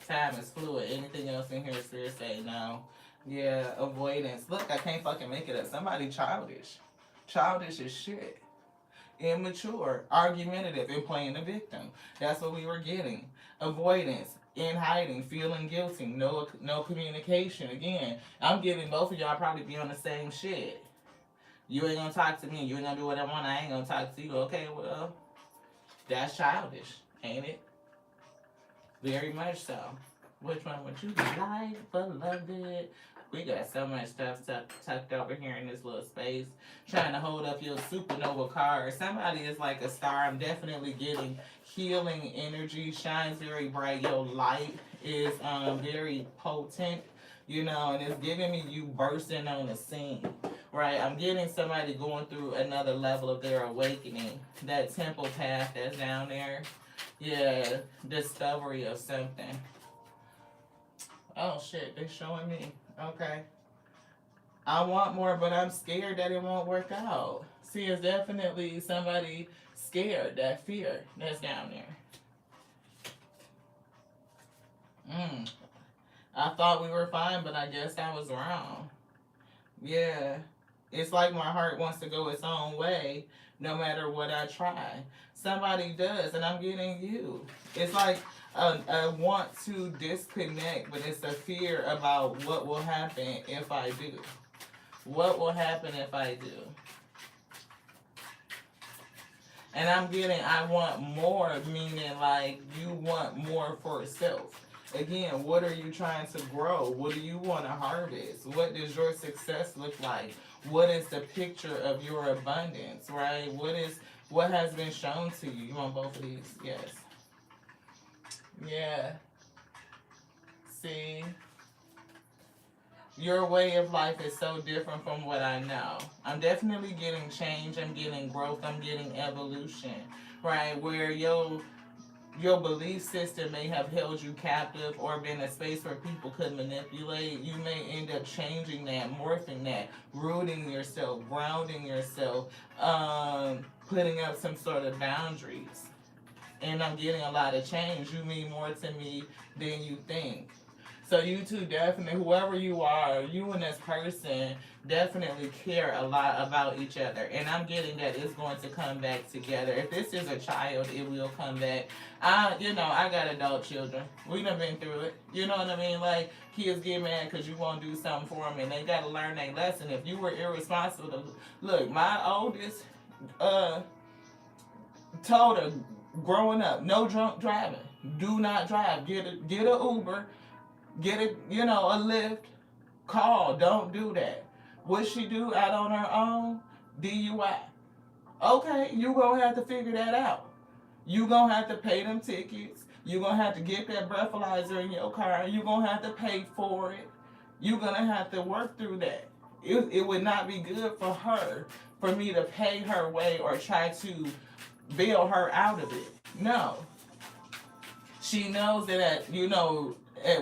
Time is fluid. Anything else in here, Spirit say no. Yeah, avoidance. Look, I can't fucking make it up. Somebody childish. Childish as shit. Immature. Argumentative and playing the victim. That's what we were getting. Avoidance. In hiding. Feeling guilty. No communication. Again, I'm giving both of y'all probably be on the same shit. You ain't gonna talk to me. You ain't gonna do what I want. I ain't gonna talk to you. Okay, well, that's childish, ain't it? Very much so. Which one would you like, beloved? We got so much stuff tucked over here in this little space. Trying to hold up your supernova card. Somebody is like a star. I'm definitely getting healing energy. Shines very bright. Your light is very potent. And it's giving me you bursting on the scene. right? I'm getting somebody going through another level of their awakening. That temple path that's down there. Yeah, discovery of something. Oh shit, they showing me. Okay. I want more, but I'm scared that it won't work out. See, it's definitely somebody scared, that fear that's down there. I thought we were fine, but I guess I was wrong. Yeah. It's like my heart wants to go its own way no matter what I try. Somebody does, and I'm getting you. It's like a want to disconnect, but it's a fear about what will happen if I do. What will happen if I do? And I'm getting, I want more, meaning like you want more for yourself. Again, what are you trying to grow? What do you want to harvest? What does your success look like? What is the picture of your abundance, right? What has been shown to you? You want both of these? Yes. Yeah. See? Your way of life is so different from what I know. I'm definitely getting change, I'm getting growth, I'm getting evolution, right? Where your belief system may have held you captive or been a space where people could manipulate. You may end up changing that, morphing that, rooting yourself, grounding yourself, putting up some sort of boundaries. And I'm getting a lot of change. You mean more to me than you think. So you two definitely, whoever you are, you and this person definitely care a lot about each other. And I'm getting that it's going to come back together. If this is a child, it will come back. I got adult children. We done been through it. You know what I mean? Like, kids get mad because you won't do something for them, and they got to learn their lesson. If you were irresponsible, look, my oldest told her growing up, no drunk driving. Do not drive. Get a Uber. Get a Lyft. Call. Don't do that. What she do out on her own? DUI. Okay, you gonna have to figure that out. You gonna have to pay them tickets. You gonna have to get that breathalyzer in your car. You gonna have to pay for it. You gonna have to work through that. It would not be good for her for me to pay her way or try to bail her out of it. No. She knows that,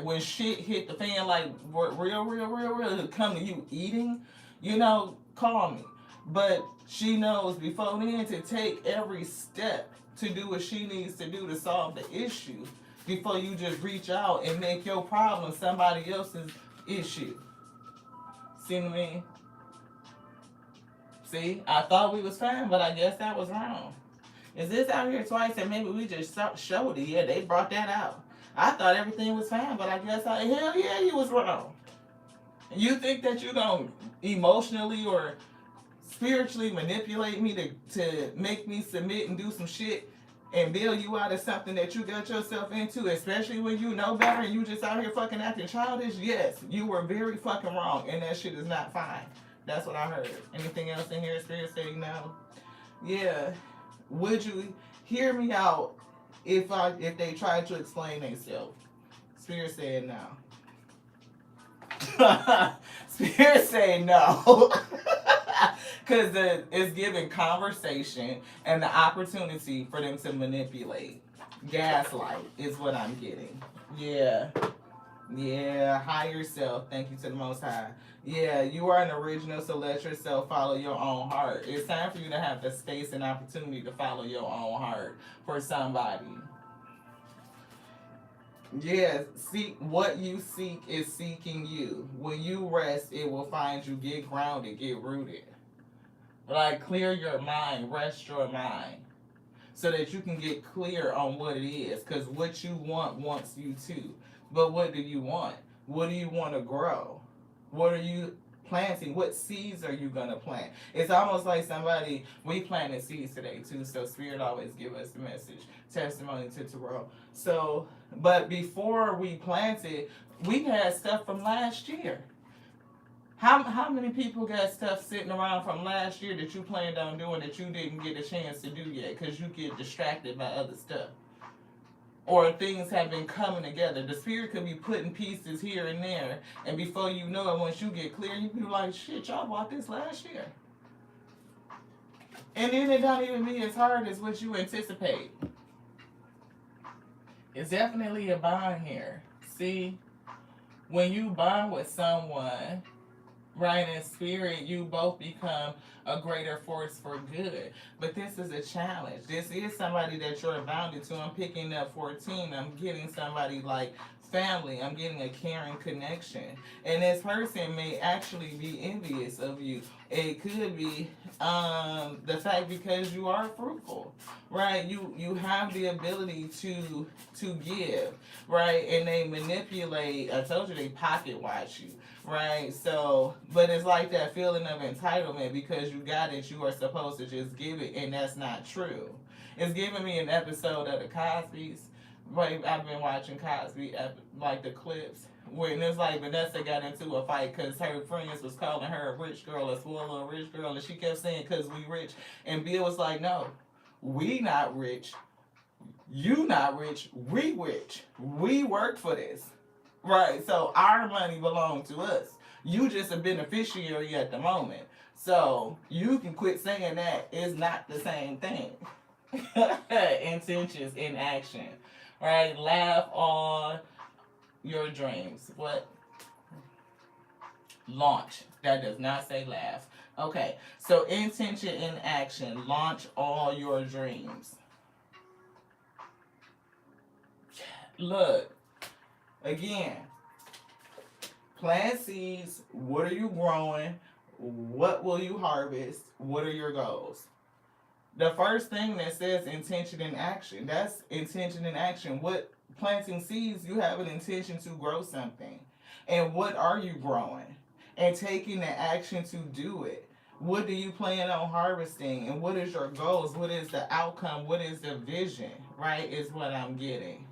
when shit hit the fan, like real, come to you eating, call me. But she knows before then to take every step to do what she needs to do to solve the issue before you just reach out and make your problem somebody else's issue. See what I mean? See, I thought we was fine, but I guess that was wrong. Is this out here twice and maybe we just showed it? Yeah, they brought that out. I thought everything was fine, but I guess hell yeah, you was wrong. You think that you don't emotionally or spiritually manipulate me to make me submit and do some shit and bail you out of something that you got yourself into, especially when you know better and you just out here fucking acting childish? Yes, you were very fucking wrong and that shit is not fine. That's what I heard. Anything else in here, Spirit saying no? Yeah. Would you hear me out if they tried to explain themselves? Spirit said no. Spirit saying no. Because it's giving conversation and the opportunity for them to manipulate. Gaslight is what I'm getting. Yeah. Yeah, higher self. Thank you to the Most High. Yeah, you are an original, so let yourself follow your own heart. It's time for you to have the space and opportunity to follow your own heart for somebody. Yeah, seek what you seek is seeking you. When you rest, it will find you. Get grounded, get rooted. Like, clear your mind, rest your mind, so that you can get clear on what it is. Because what you want wants you too. But what do you want? What do you want to grow? What are you planting? What seeds are you going to plant? It's almost like we planted seeds today too, so Spirit always give us the message, testimony to the world. So, but before we planted, we had stuff from last year. How many people got stuff sitting around from last year that you planned on doing that you didn't get a chance to do yet because you get distracted by other stuff? or things have been coming together. The spirit could be putting pieces here and there, and before you know it, once you get clear, you be like, shit, y'all bought this last year. And then it don't even be as hard as what you anticipate. It's definitely a bond here. See, when you bond with someone, right, in spirit, you both become a greater force for good. But this is a challenge. This is somebody that you're bounded to. I'm picking up 14. I'm getting somebody like family. I'm getting a caring connection. And this person may actually be envious of you. It could be the fact because you are fruitful, right? You have the ability to give, right? And they manipulate. I told you they pocket watch you, right? So, but it's like that feeling of entitlement because you got it, you are supposed to just give it, and that's not true. It's giving me an episode of the Cosby's. Right, I've been watching Cosby, like the clips, when it's like Vanessa got into a fight because her friends was calling her a rich girl, a spoiled little rich girl, and she kept saying, because we rich. And Bill was like, no, we not rich. You not rich. We rich. We work for this. Right, so our money belongs to us. You just a beneficiary at the moment. So you can quit saying that it's not the same thing. Intentions in action. Right, laugh on your dreams. What? Launch. That does not say laugh. Okay, so intention in action. Launch all your dreams. Look, again, plant seeds. What are you growing? What will you harvest? What are your goals? The first thing that says intention in action, that's intention in action. What planting seeds, you have an intention to grow something. And what are you growing? And taking the action to do it. What do you plan on harvesting? And what is your goals? What is the outcome? What is the vision? Right? Is what I'm getting.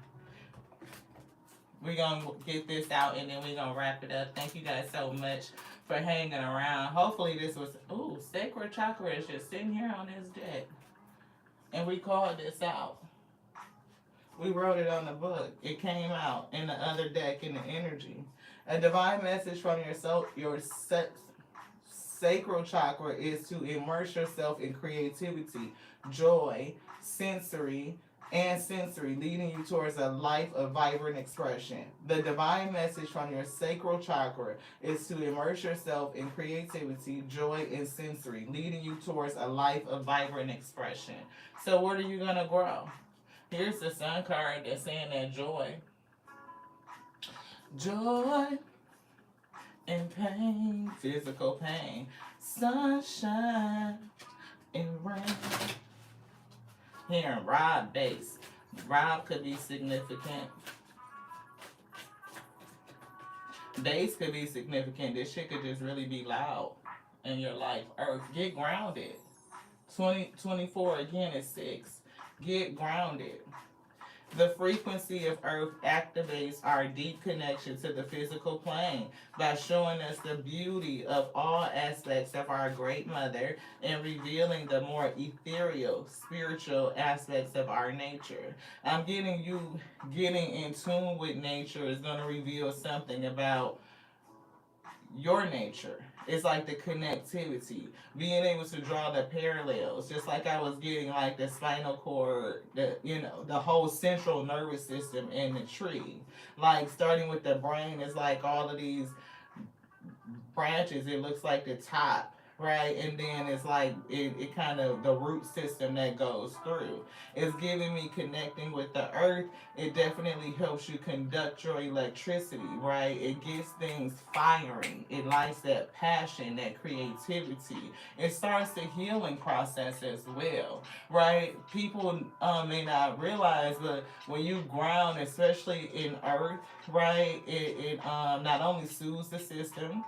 We're going to get this out and then we're going to wrap it up. Thank you guys so much for hanging around. Hopefully this was, ooh, sacral chakra is just sitting here on this deck. And we called this out. We wrote it on the book. It came out in the other deck in the energy. A divine message from your sacral chakra is to immerse yourself in creativity, joy, sensory, leading you towards a life of vibrant expression. The divine message from your sacral chakra is to immerse yourself in creativity, joy, and sensory, leading you towards a life of vibrant expression. So what are you going to grow? Here's the sun card that's saying that joy. Joy and pain, physical pain, sunshine and rain. Hearing Rob bass. Rob could be significant. Bass could be significant. This shit could just really be loud in your life. Earth, get grounded. 2024 again is 6. Get grounded. The frequency of Earth activates our deep connection to the physical plane by showing us the beauty of all aspects of our Great Mother and revealing the more ethereal, spiritual aspects of our nature. I'm getting you getting in tune with nature is going to reveal something about your nature. It's like the connectivity, being able to draw the parallels, just like I was getting like the spinal cord, the whole central nervous system in the tree. Like starting with the brain is like all of these branches. It looks like the top, right? And then it's like it kind of the root system that goes through. It's giving me connecting with the earth. It definitely helps you conduct your electricity, right? It gets things firing. It lights that passion, that creativity. It starts the healing process as well, right? People may not realize, but when you ground, especially in earth, right, it not only soothes the system,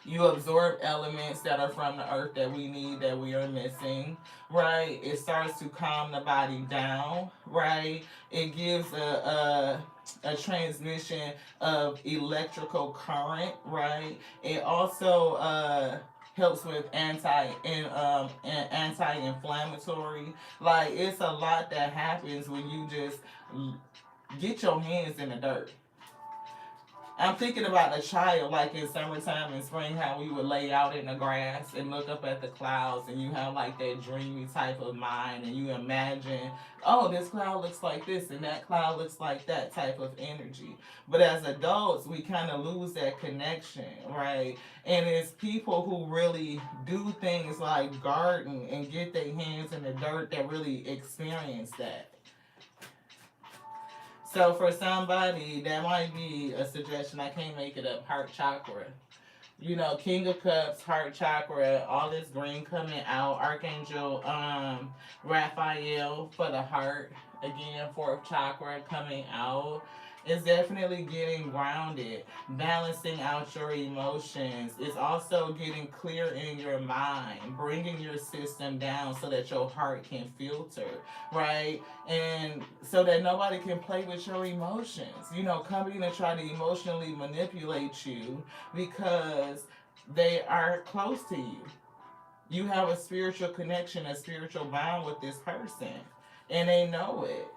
you absorb elements that are from the earth that we need, that we are missing, right? It starts to calm the body down, right? It gives a transmission of electrical current, right? It also helps with anti-inflammatory. Like, it's a lot that happens when you just get your hands in the dirt. I'm thinking about a child, like in summertime and spring, how we would lay out in the grass and look up at the clouds, and you have like that dreamy type of mind, and you imagine, oh, this cloud looks like this, and that cloud looks like that type of energy. But as adults, we kind of lose that connection, right? And it's people who really do things like garden and get their hands in the dirt that really experience that. So for somebody, that might be a suggestion. I can't make it up. Heart chakra. You know, King of Cups, heart chakra, all this green coming out. Archangel Raphael for the heart. Again, fourth chakra coming out. It's definitely getting grounded, balancing out your emotions. It's also getting clear in your mind, bringing your system down so that your heart can filter, right? And so that nobody can play with your emotions. You know, coming to try to emotionally manipulate you because they are close to you. You have a spiritual connection, a spiritual bond with this person, and they know it.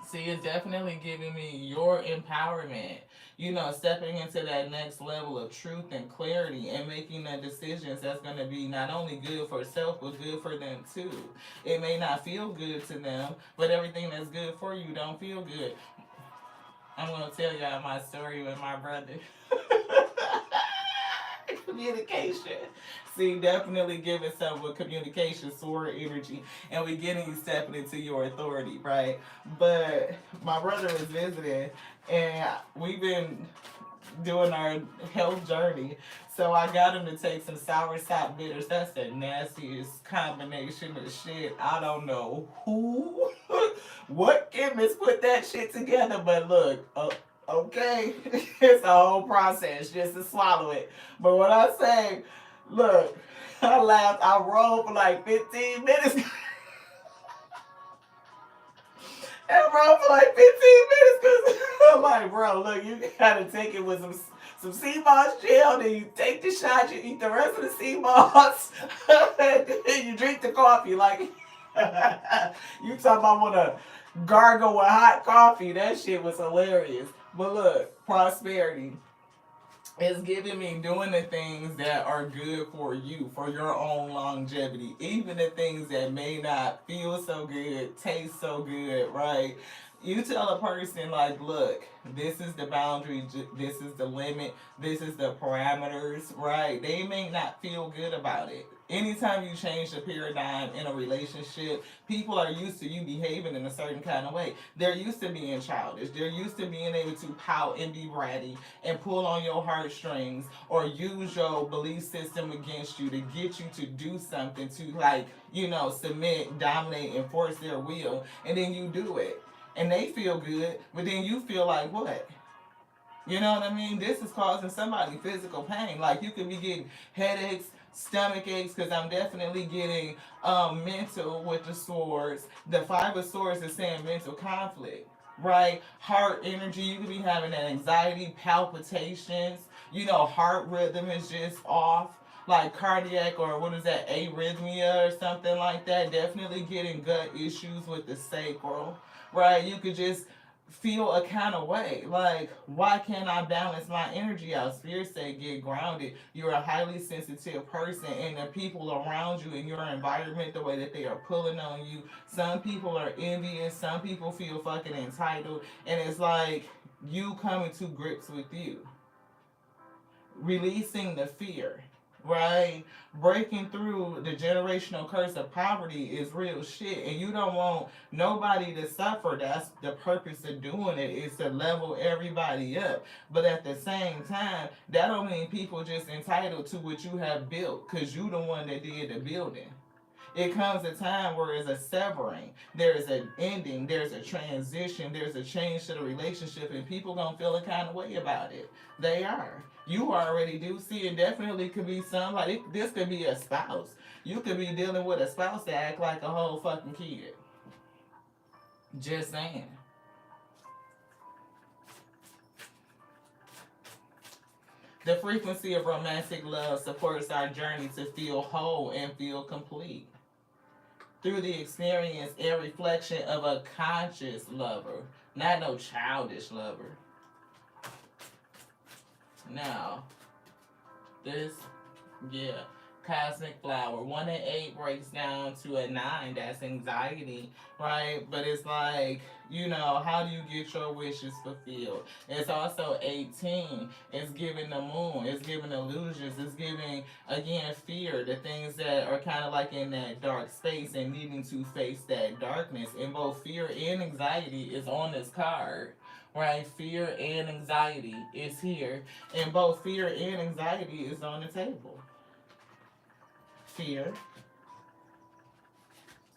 See, it's definitely giving me your empowerment. You know, stepping into that next level of truth and clarity and making the decisions that's going to be not only good for self, but good for them too. It may not feel good to them, but everything that's good for you don't feel good. I'm going to tell y'all my story with my brother. Communication. See, definitely giving something with communication, sword energy, and we getting you stepping into your authority, right? But my brother was visiting, and we've been doing our health journey. So I got him to take some sour sop bitters. That's the nastiest combination of shit. I don't know who, what chemist put that shit together, but look, okay, it's a whole process just to swallow it. But when I say, look, I laughed, I rolled for like 15 minutes. And rolled for like 15 minutes because I'm like, bro, look, you gotta take it with some sea moss gel, then you take the shot, you eat the rest of the sea moss, and then you drink the coffee. Like, you talking about want to gargle with hot coffee. That shit was hilarious. But look, prosperity is giving me doing the things that are good for you, for your own longevity. Even the things that may not feel so good, taste so good, right? You tell a person, like, look, this is the boundary, this is the limit, this is the parameters, right? They may not feel good about it. Anytime you change the paradigm in a relationship, people are used to you behaving in a certain kind of way. They're used to being childish. They're used to being able to pout and be bratty and pull on your heartstrings or use your belief system against you to get you to do something to, like, you know, submit, dominate, and force their will. And then you do it. And they feel good, but then you feel like what? You know what I mean? This is causing somebody physical pain. Like, you could be getting headaches, stomach aches, because I'm definitely getting mental with the swords. The five of swords is saying mental conflict, right? Heart energy, you could be having that anxiety, palpitations. You know, heart rhythm is just off. Like cardiac, or what is that, arrhythmia or something like that. Definitely getting gut issues with the sacral, right? You could just feel a kind of way. Like, why can't I balance my energy out? Spirit say get grounded. You're a highly sensitive person, and the people around you in your environment, the way that they are pulling on you, some people are envious, some people feel fucking entitled, and it's like you coming to grips with you. Releasing the fear, right? Breaking through the generational curse of poverty is real shit, and you don't want nobody to suffer. That's the purpose of doing it, is to level everybody up. But at the same time, that don't mean people just entitled to what you have built, because you the one that did the building. It comes a time where there's a severing, there's an ending, there's a transition, there's a change to the relationship, and people gonna feel a kind of way about it. They are. You already do see it. Definitely could be somebody. This could be a spouse. You could be dealing with a spouse that act like a whole fucking kid. Just saying. The frequency of romantic love supports our journey to feel whole and feel complete through the experience and reflection of a conscious lover, not no childish lover. Now, this, yeah, cosmic flower. 1 and 8 breaks down to a 9. That's anxiety, right? But it's like, how do you get your wishes fulfilled? It's also 18. It's giving the moon. It's giving illusions. It's giving, again, fear. The things that are kind of like in that dark space and needing to face that darkness. And both fear and anxiety is on this card. Right, fear and anxiety is here, and both fear and anxiety is on the table. Fear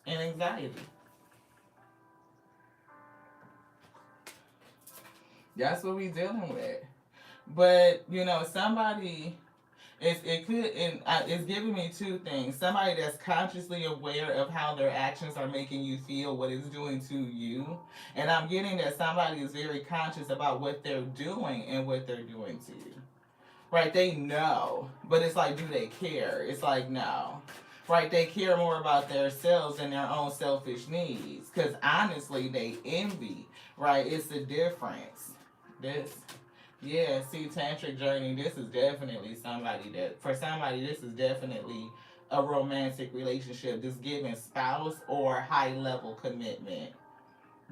and anxiety. That's what we dealing with. But somebody it could, and it's giving me two things. Somebody that's consciously aware of how their actions are making you feel, what it's doing to you, and I'm getting that somebody is very conscious about what they're doing and what they're doing to you. Right? They know, but it's like, do they care? It's like, no. Right? They care more about themselves and their own selfish needs, because honestly, they envy. Right? It's the difference. This. Yeah, see, tantric journey, this is definitely for somebody, this is definitely a romantic relationship, this giving spouse or high level commitment.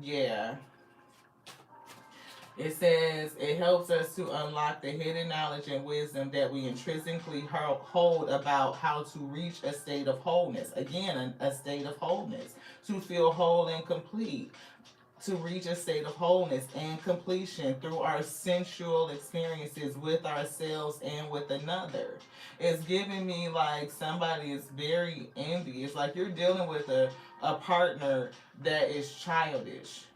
Yeah. It says it helps us to unlock the hidden knowledge and wisdom that we intrinsically hold about how to reach a state of wholeness. Again, a state of wholeness. To feel whole and complete, to reach a state of wholeness and completion through our sensual experiences with ourselves and with another. It's giving me like somebody is very envious. Like you're dealing with a partner that is childish.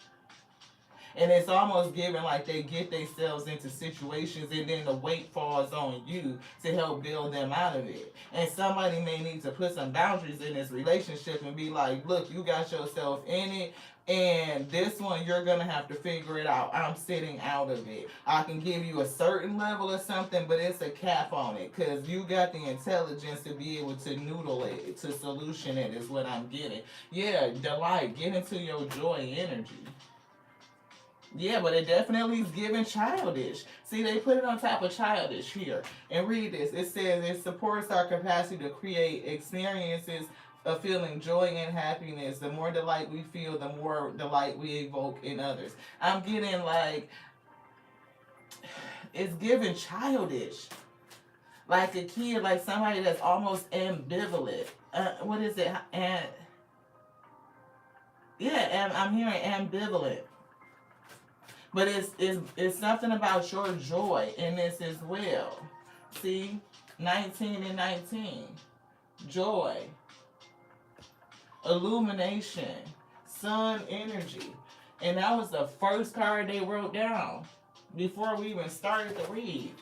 And it's almost giving like they get themselves into situations and then the weight falls on you to help build them out of it. And somebody may need to put some boundaries in this relationship and be like, look, you got yourself in it. And this one, you're going to have to figure it out. I'm sitting out of it. I can give you a certain level of something, but it's a cap on it. Because you got the intelligence to be able to noodle it, to solution it, is what I'm getting. Yeah, delight. Get into your joy energy. Yeah, but it definitely is giving childish. See, they put it on top of childish here. And read this. It says it supports our capacity to create experiences of feeling joy and happiness. The more delight we feel, the more delight we evoke in others. I'm getting like, it's giving childish. Like a kid, like somebody that's almost ambivalent. What is it? Yeah, I'm hearing ambivalent. But it's something about your joy in this as well. See? 19 and 19. Joy. Illumination. Sun energy. And that was the first card they wrote down before we even started to read.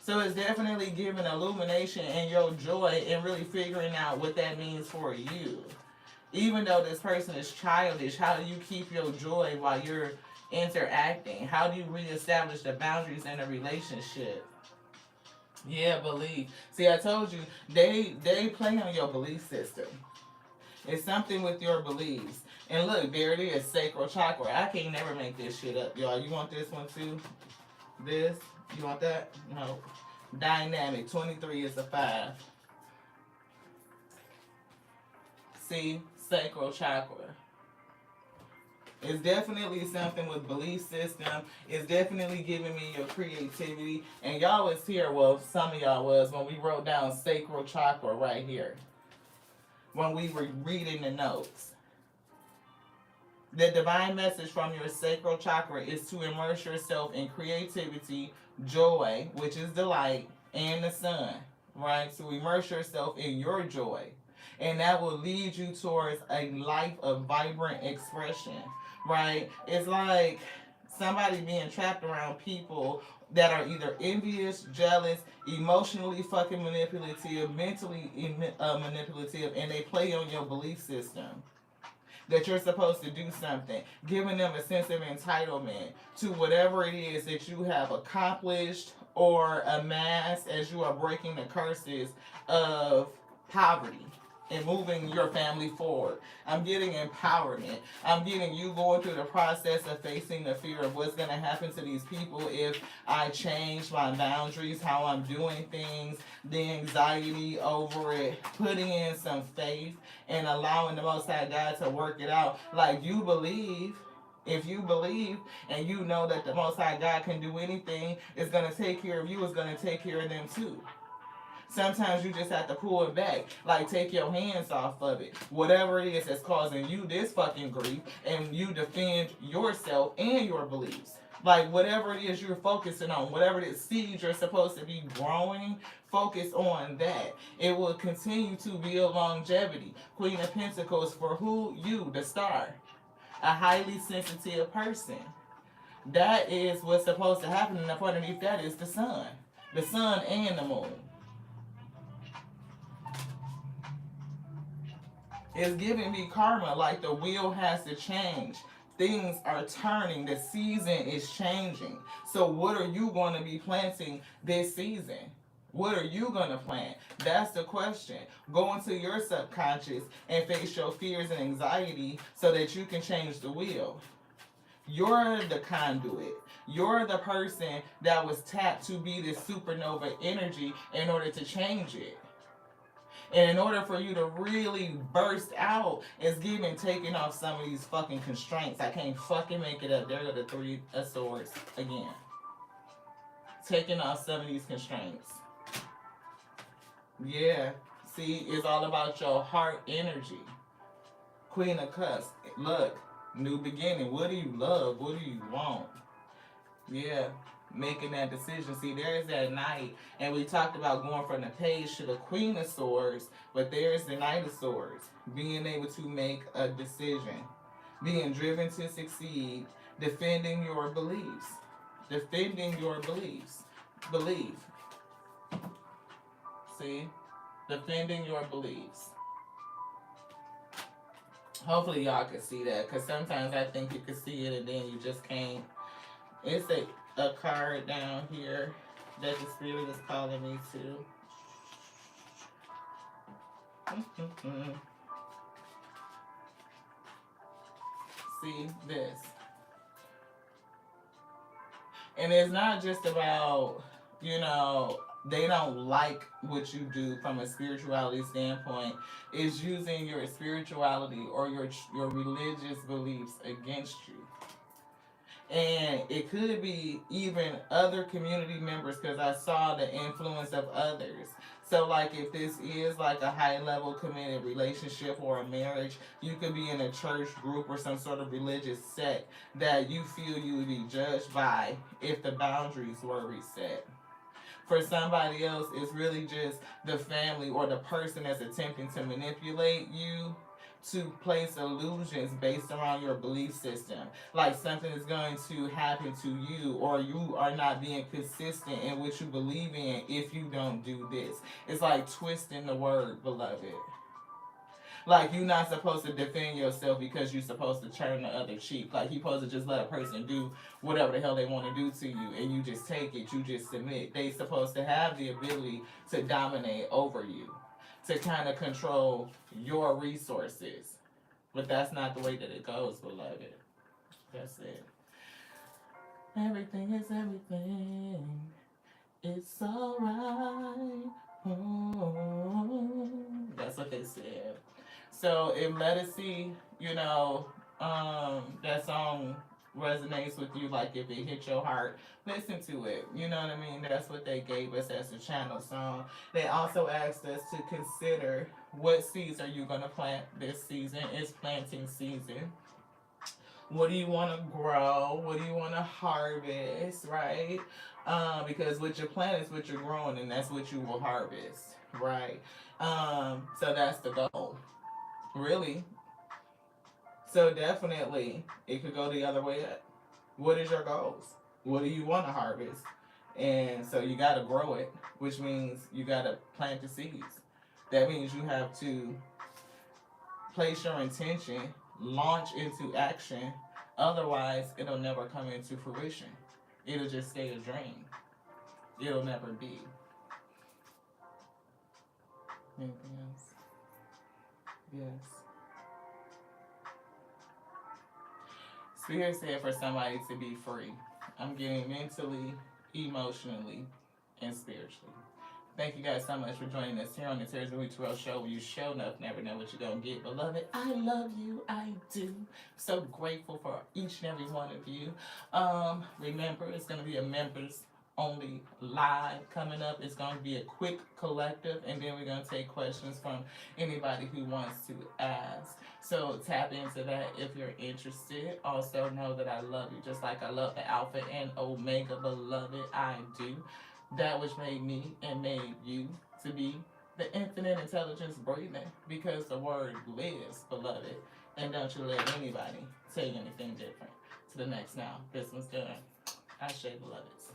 So it's definitely giving illumination and your joy and really figuring out what that means for you. Even though this person is childish, how do you keep your joy while you're interacting? How do you reestablish the boundaries in a relationship? Yeah, belief. See, I told you, they play on your belief system. It's something with your beliefs. And look, there it is, sacral chakra. I can't never make this shit up, y'all. You want this one too? This? You want that? No. Dynamic. 23 is a 5. See? Sacral chakra. It's definitely something with belief system. It's definitely giving me your creativity. And y'all was here, well, some of y'all was, when we wrote down sacral chakra right here. When we were reading the notes. The divine message from your sacral chakra is to immerse yourself in creativity, joy, which is delight, and the sun, right? To immerse yourself in your joy. And that will lead you towards a life of vibrant expression, right? It's like somebody being trapped around people that are either envious, jealous, emotionally fucking manipulative, mentally manipulative, and they play on your belief system. That you're supposed to do something, giving them a sense of entitlement to whatever it is that you have accomplished or amass as you are breaking the curses of poverty and moving your family forward. I'm getting empowerment. I'm getting you going through the process of facing the fear of what's going to happen to these people if I change my boundaries, how I'm doing things, the anxiety over it, putting in some faith and allowing the Most High God to work it out. Like you believe. If you believe and you know that the Most High God can do anything, it's going to take care of you, it's going to take care of them too. Sometimes you just have to pull it back. Like, take your hands off of it. Whatever it is that's causing you this fucking grief, and you defend yourself and your beliefs. Like, whatever it is you're focusing on, whatever the seeds you're supposed to be growing, focus on that. It will continue to build longevity. Queen of Pentacles for who? You, the star. A highly sensitive person. That is what's supposed to happen, and up underneath that is the sun. The sun and the moon. It's giving me karma, like the wheel has to change. Things are turning. The season is changing. So what are you going to be planting this season? What are you going to plant? That's the question. Go into your subconscious and face your fears and anxiety so that you can change the wheel. You're the conduit. You're the person that was tapped to be this supernova energy in order to change it. And in order for you to really burst out, it's giving taking off some of these fucking constraints. I can't fucking make it up. There are the Three of Swords again. Taking off some of these constraints. Yeah. See, it's all about your heart energy. Queen of Cups. Look, new beginning. What do you love? What do you want? Yeah. Making that decision. See, there's that Knight, and we talked about going from the Page to the Queen of Swords, but there's the Knight of Swords. Being able to make a decision. Being driven to succeed. Defending your beliefs. Defending your beliefs. Believe. See? Defending your beliefs. Hopefully y'all can see that, because sometimes I think you can see it and then you just can't. It's a card down here that the spirit is calling me to. See this. And it's not just about, they don't like what you do from a spirituality standpoint. It's using your spirituality or your religious beliefs against you. And it could be even other community members, because I saw the influence of others. So like if this is like a high level committed relationship or a marriage, you could be in a church group or some sort of religious sect that you feel you would be judged by if the boundaries were reset. For somebody else, it's really just the family or the person that's attempting to manipulate you to place illusions based around your belief system. Like something is going to happen to you, or you are not being consistent in what you believe in if you don't do this. It's like twisting the word, beloved. Like you're not supposed to defend yourself because you're supposed to turn the other cheek. Like you're supposed to just let a person do whatever the hell they want to do to you, and you just take it, you just submit. They're supposed to have the ability to dominate over you, to kind of control your resources. But that's not the way that it goes, beloved. That's it. Everything is everything. It's alright. Oh, that's what they said. So if Let Us See, that song resonates with you, like if it hit your heart, listen to it. You know what I mean? That's what they gave us as a channel song. They also asked us to consider what seeds are you going to plant this season. It's planting season. What do you want to grow? What do you want to harvest, right? Because what you plant is what you're growing, and that's what you will harvest, right? So that's the goal, really. So definitely, it could go the other way. What is your goals? What do you want to harvest? And so you got to grow it, which means you got to plant the seeds. That means you have to place your intention, launch into action. Otherwise, it'll never come into fruition. It'll just stay a dream. it'll never be. Anything else? Yes. Spirit said for somebody to be free. I'm getting mentally, emotionally, and spiritually. Thank you guys so much for joining us here on the Terry Louis Terrell Show, where you show enough, never know what you're going to get. Beloved, I love you. I do. So grateful for each and every one of you. Remember, it's going to be a members only live coming up. It's going to be a quick collective, and then we're going to take questions from anybody who wants to ask. So tap into that if you're interested. Also know that I love you just like I love the Alpha and Omega. Beloved, I do. That which made me and made you to be the infinite intelligence breathing, because the word lives, beloved. And don't you let anybody tell you anything different. To the next now. This one's done. I say, beloveds.